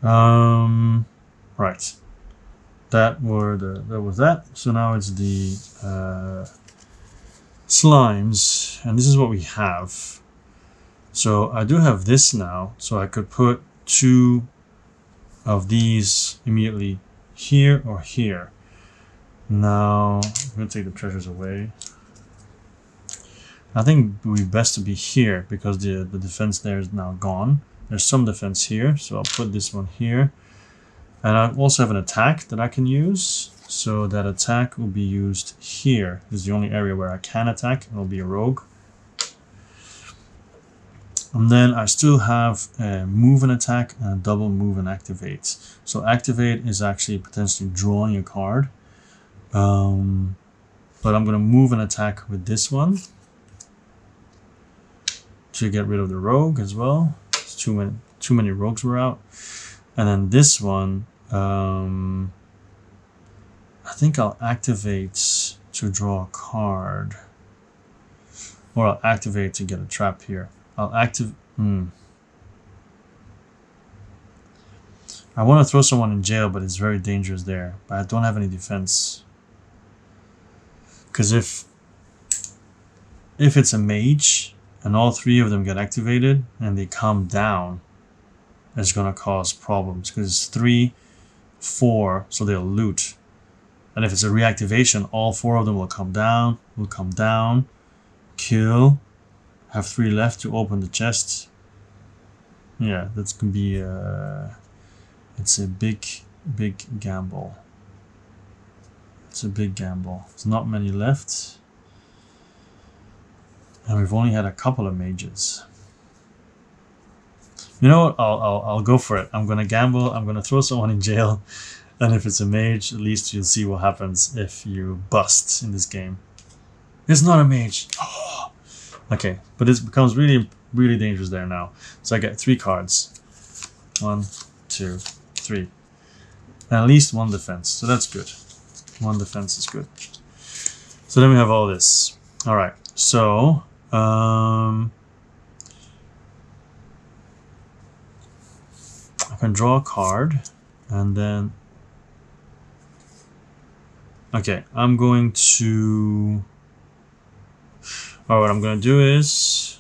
Right. That was that. So now it's the slimes, and this is what we have. So I do have this now, so I could put 2 of these immediately here or here. Now I'm gonna take the treasures away. I think it would be best to be here because the defense there is now gone. There's some defense here, so I'll put this one here. And I also have an attack that I can use. So that attack will be used here. This is the only area where I can attack. It'll be a rogue. And then I still have a move and attack and a double move and activate. So activate is actually potentially drawing a card. But I'm going to move and attack with this one to get rid of the rogue as well. It's too many rogues were out. And then this one, I think I'll activate to draw a card. Or I'll activate to get a trap here. I'll activate... I want to throw someone in jail, but it's very dangerous there. But I don't have any defense. Because if it's a mage, and all 3 of them get activated, and they come down, it's going to cause problems. Because it's 3, 4, so they'll loot. And if it's a reactivation, all 4 of them will come down, kill, have 3 left to open the chest. Yeah, that's going to be it's a big gamble. It's a big gamble. There's not many left. And we've only had a couple of mages. You know what? I'll go for it. I'm going to gamble. I'm going to throw someone in jail. And if it's a mage, at least you'll see what happens if you bust in this game. It's not a mage. Oh. Okay, but it becomes really, really dangerous there now. So I get 3 cards. 1, 2, 3. And at least 1 defense. So that's good. 1 defense is good. So then we have all this. All right. So I can draw a card, and then okay, I'm going to. What I'm going to do is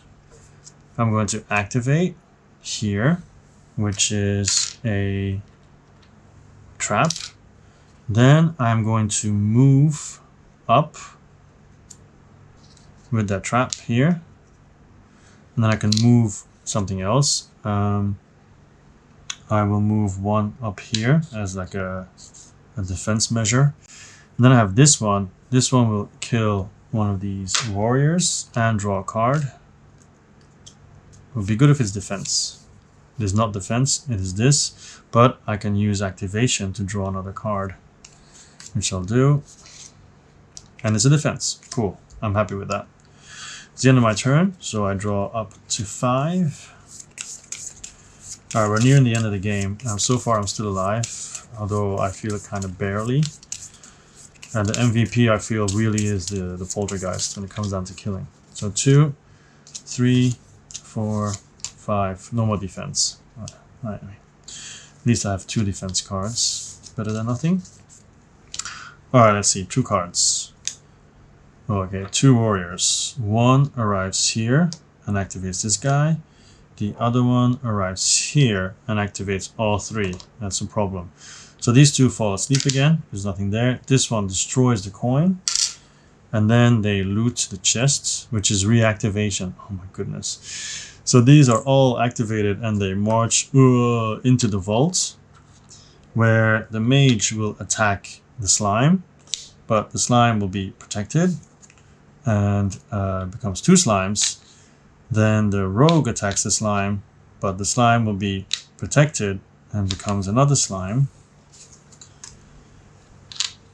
I'm going to activate here, which is a trap. Then I'm going to move up with that trap here, and then I can move something else. I will move 1 up here as like a defense measure, and then I have this one. This one will kill one of these warriors and draw a card. It would be good if it's defense. It is not defense, it is this, but I can use activation to draw another card, which I'll do. And it's a defense. Cool. I'm happy with that. It's the end of my turn, so I draw up to 5. Alright, we're nearing the end of the game. So far I'm still alive, although I feel it kind of barely. And the MVP I feel really is the poltergeist when it comes down to killing. So 2, 3, 4, 5. No more defense. Right. At least I have 2 defense cards. Better than nothing. Alright, let's see. 2 cards. Okay, 2 warriors. 1 arrives here and activates this guy. The other one arrives here and activates all 3. That's a problem. So these 2 fall asleep again. There's nothing there. This one destroys the coin. And then they loot the chests, which is reactivation. Oh my goodness. So these are all activated and they march into the vault, where the mage will attack the slime, but the slime will be protected and becomes 2 slimes. Then the rogue attacks the slime, but the slime will be protected and becomes another slime.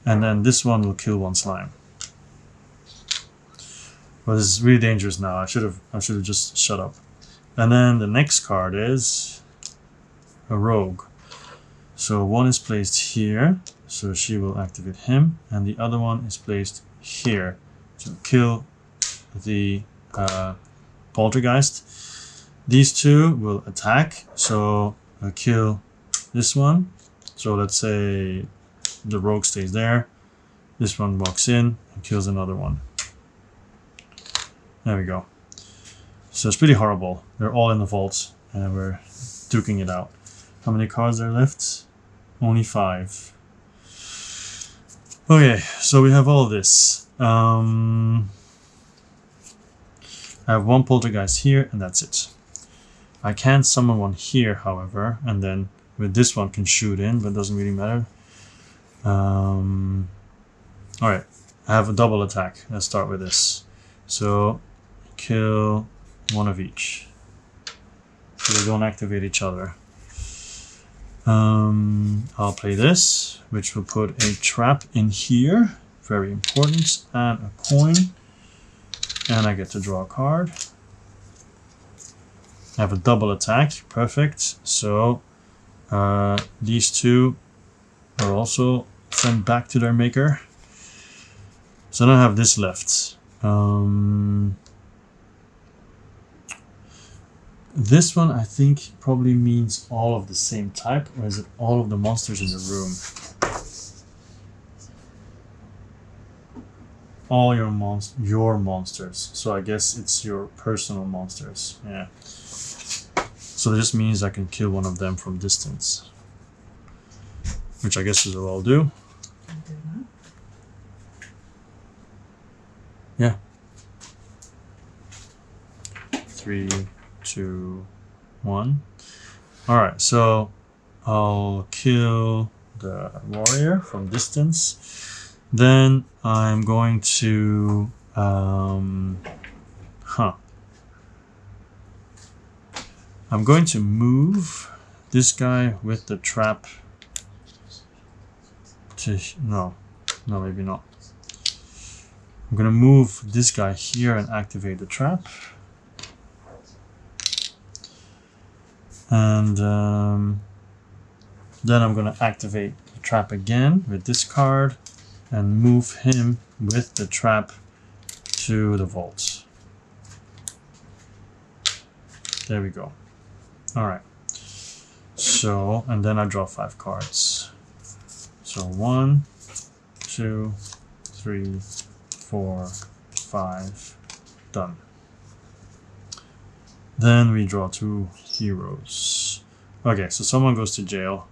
And then this one will kill 1 slime. But this is really dangerous now. I should have just shut up. And then the next card is a rogue. So 1 is placed here, So she will activate him, and the other one is placed here to kill the poltergeist. These two will attack, so I'll kill this one. So let's say the rogue stays there. This one walks in and kills another one. There we go. So it's pretty horrible. They're all in the vault, and we're duking it out. How many cards are left? Only 5. Okay, so we have all this. I have one poltergeist here, and that's it. I can summon one here, however, and then with this one can shoot in, but it doesn't really matter. Alright, I have a double attack. Let's start with this. So, kill one of each. So they don't activate each other. I'll play this, which will put a trap in here. Very important. And a coin. And I get to draw a card. I have a double attack. Perfect. So these two are also sent back to their maker. So then I have this left. This one I think probably means all of the same type, or is it all of the monsters in the room? All your monsters. So I guess it's your personal monsters. Yeah. So this means I can kill one of them from distance, which I guess is what I'll do. Yeah. 3, 2, 1. Alright, so I'll kill the warrior from distance. Then I'm going to I'm going to move this guy with the trap to no, maybe not. I'm gonna move this guy here and activate the trap. And then I'm going to activate the trap again with this card and move him with the trap to the vault. There we go. Alright. So, and then I draw 5 cards. So 1, 2, 3, 4, 5. Done. Then we draw 2 heroes. Okay, so someone goes to jail.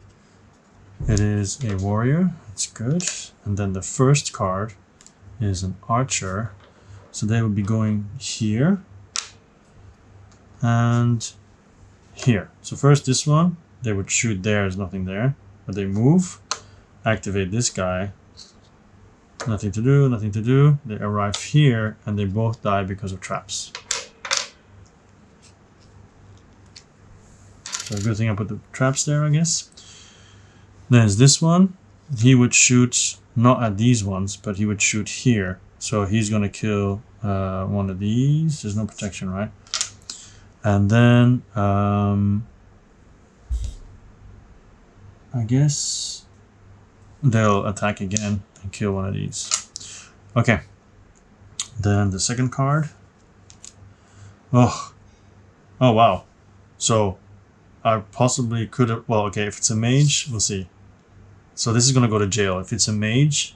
It is a warrior. It's good. And then the first card is an archer. So they will be going here and here. So first this one, they would shoot there. There's nothing there. But they move, activate this guy. Nothing to do, nothing to do. They arrive here and they both die because of traps. So good thing I put the traps there, I guess. There's this one. He would shoot not at these ones, but he would shoot here. So he's gonna kill one of these. There's no protection, right? And then I guess they'll attack again and kill one of these. Okay. Then the second card. Oh wow. So I possibly could have, well, okay, if it's a mage, we'll see. So this is going to go to jail. If it's a mage,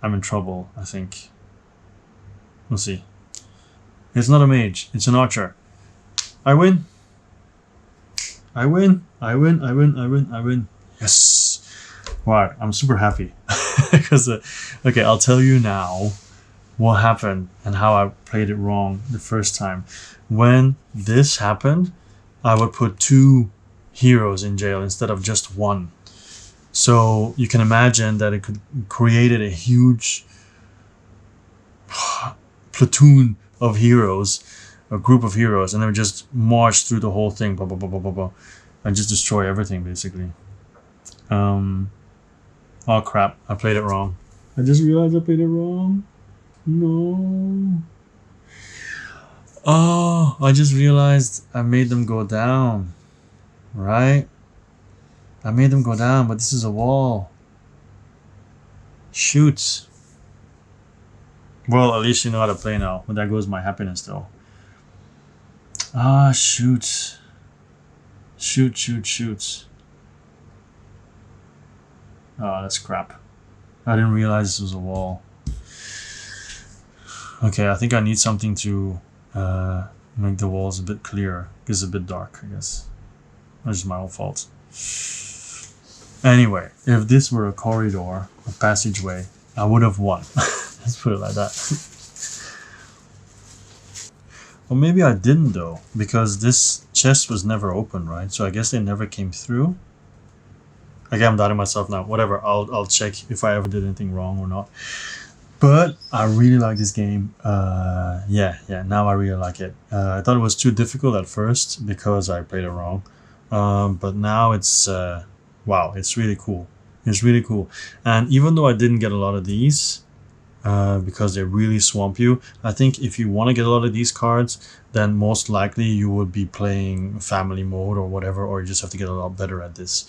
I'm in trouble, I think. We'll see. It's not a mage, it's an archer. I win. I win. Yes. Wow, I'm super happy. Because, okay, I'll tell you now what happened and how I played it wrong the first time. When this happened, I would put 2 heroes in jail instead of just 1. So you can imagine that it could created a huge platoon of heroes, a group of heroes, and then we just march through the whole thing, blah, blah, blah, blah, blah, blah, and just destroy everything basically. Oh crap, I played it wrong. I just realized I played it wrong. No. Oh, I just realized I made them go down. Right? I made them go down, but this is a wall. Shoot. Well, at least you know how to play now. But there goes my happiness, though. Ah, shoot. Shoot. Oh, that's crap. I didn't realize this was a wall. Okay, I think I need something to make the walls a bit clearer. It's a bit dark, I guess. That's my own fault. Anyway, if this were a corridor, a passageway, I would have won. Let's put it like that. Well, maybe I didn't though, because this chest was never open, right? So I guess they never came through. Again, I'm doubting myself now. Whatever, I'll check if I ever did anything wrong or not. But I really like this game. Yeah, now I really like it. I thought it was too difficult at first because I played it wrong. But now it's, wow, it's really cool. It's really cool. And even though I didn't get a lot of these, because they really swamp you, I think if you want to get a lot of these cards, then most likely you would be playing family mode or whatever, or you just have to get a lot better at this.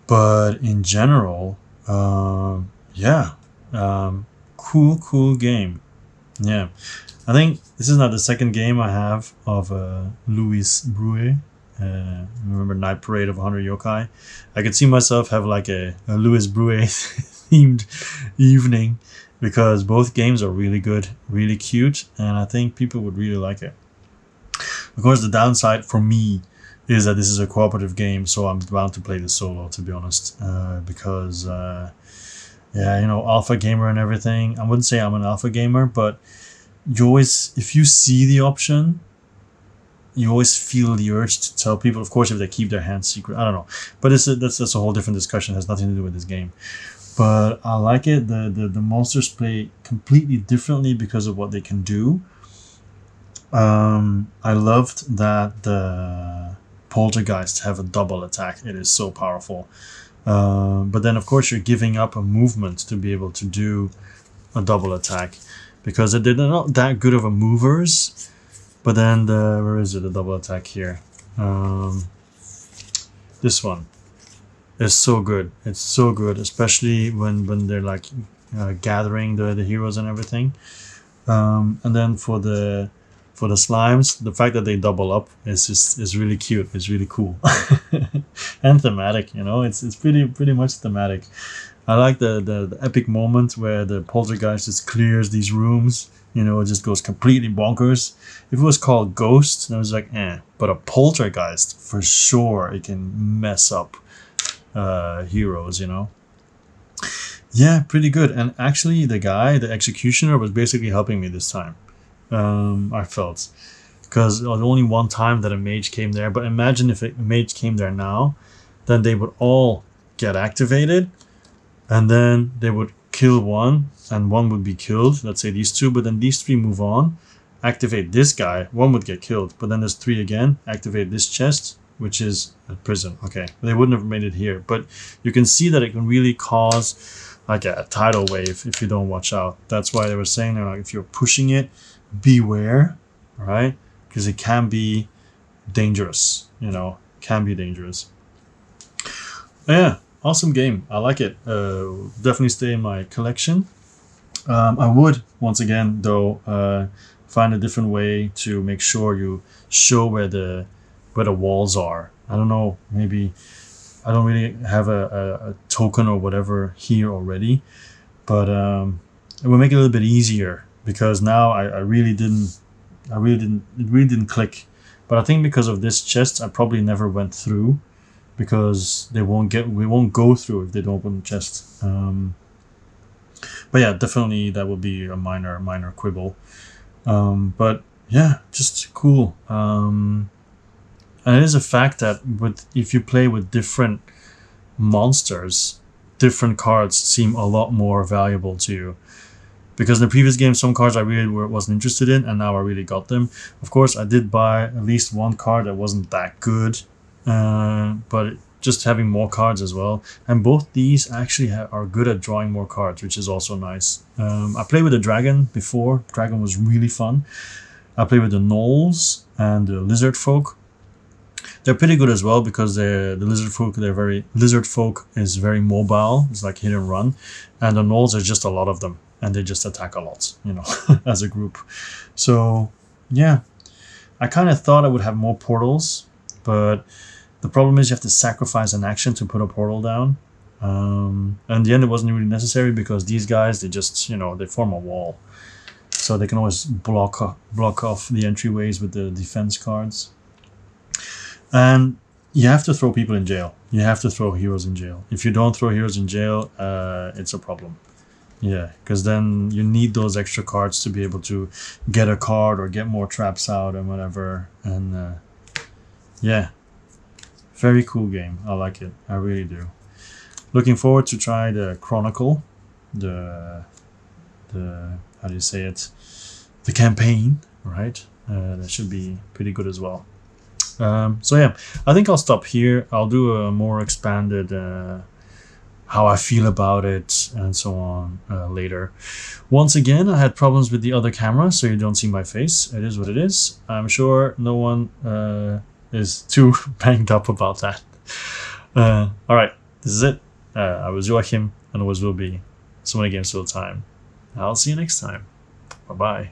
But in general, yeah, cool game. Yeah, I think this is not the second game I have of Brueh. Remember Night Parade of 100 Yokai? I could see myself have like a Brueh themed evening, because both games are really good, really cute, and I think people would really like it. Of course, the downside for me is that this is a cooperative game, so I'm bound to play this solo, to be honest, because yeah, you know, alpha gamer and everything. I wouldn't say I'm an alpha gamer, but you always, if you see the option, you always feel the urge to tell people, of course, if they keep their hands secret. I don't know, but that's a whole different discussion. It has nothing to do with this game. But I like it. The monsters play completely differently because of what they can do. I loved that the poltergeist have a double attack. It is so powerful. But then, of course, you're giving up a movement to be able to do a double attack, because they're not that good of a movers. But then where is it? The double attack here. This one is so good. It's so good, especially when they're like gathering the heroes and everything. And then for the slimes, the fact that they double up is really cute. It's really cool and thematic. You know, it's pretty much thematic. I like the epic moment where the poltergeist just clears these rooms. You know, it just goes completely bonkers. If it was called Ghost, I was like, but a poltergeist, for sure, it can mess up heroes, you know. Yeah, pretty good. And actually, the executioner, was basically helping me this time. I felt, because it was only one time that a mage came there. But imagine if a mage came there now, then they would all get activated, and then they would kill one, and one would be killed. Let's say these two, but then these three move on, activate this guy, one would get killed, but then there's three again, activate this chest, which is a prison. Okay, they wouldn't have made it here, but you can see that it can really cause like a tidal wave if you don't watch out. That's why they were saying, like, if you're pushing it, beware, right? Because it can be dangerous, you know, can be dangerous. Yeah, awesome game. I like it. Definitely stay in my collection. I would, once again, though, find a different way to make sure you show where the walls are. I don't know, maybe I don't really have a token or whatever here already, but it will make it a little bit easier, because now it really didn't click. But I think because of this chest, I probably never went through, because we won't go through if they don't open the chest. But yeah, definitely that would be a minor quibble. But yeah, just cool. And it is a fact that if you play with different monsters, different cards seem a lot more valuable to you. Because in the previous game, some cards I really wasn't interested in, and now I really got them. Of course, I did buy at least one card that wasn't that good, but just having more cards as well. And both these actually are good at drawing more cards, which is also nice. I played with the dragon before. Dragon was really fun. I played with the gnolls and the lizard folk. They're pretty good as well because the lizard folk is very mobile. It's like hit and run, and the gnolls are just a lot of them, and they just attack a lot, you know, as a group. So yeah, I kind of thought I would have more portals, but the problem is you have to sacrifice an action to put a portal down. And in the end, it wasn't really necessary because these guys, they just, you know, they form a wall. So they can always block off the entryways with the defense cards. And you have to throw people in jail. You have to throw heroes in jail. If you don't throw heroes in jail, it's a problem. Yeah, because then you need those extra cards to be able to get a card or get more traps out and whatever. And yeah, very cool game. I like it. I really do. Looking forward to try the Chronicle, the how do you say it? The campaign, right? That should be pretty good as well. So yeah, I think I'll stop here. I'll do a more expanded how I feel about it and so on later. Once again, I had problems with the other camera, so you don't see my face. It is what it is. I'm sure no one is too banged up about that. All right, this is it. I was Joachim, and always will be. So many games all the time. I'll see you next time. Bye-bye.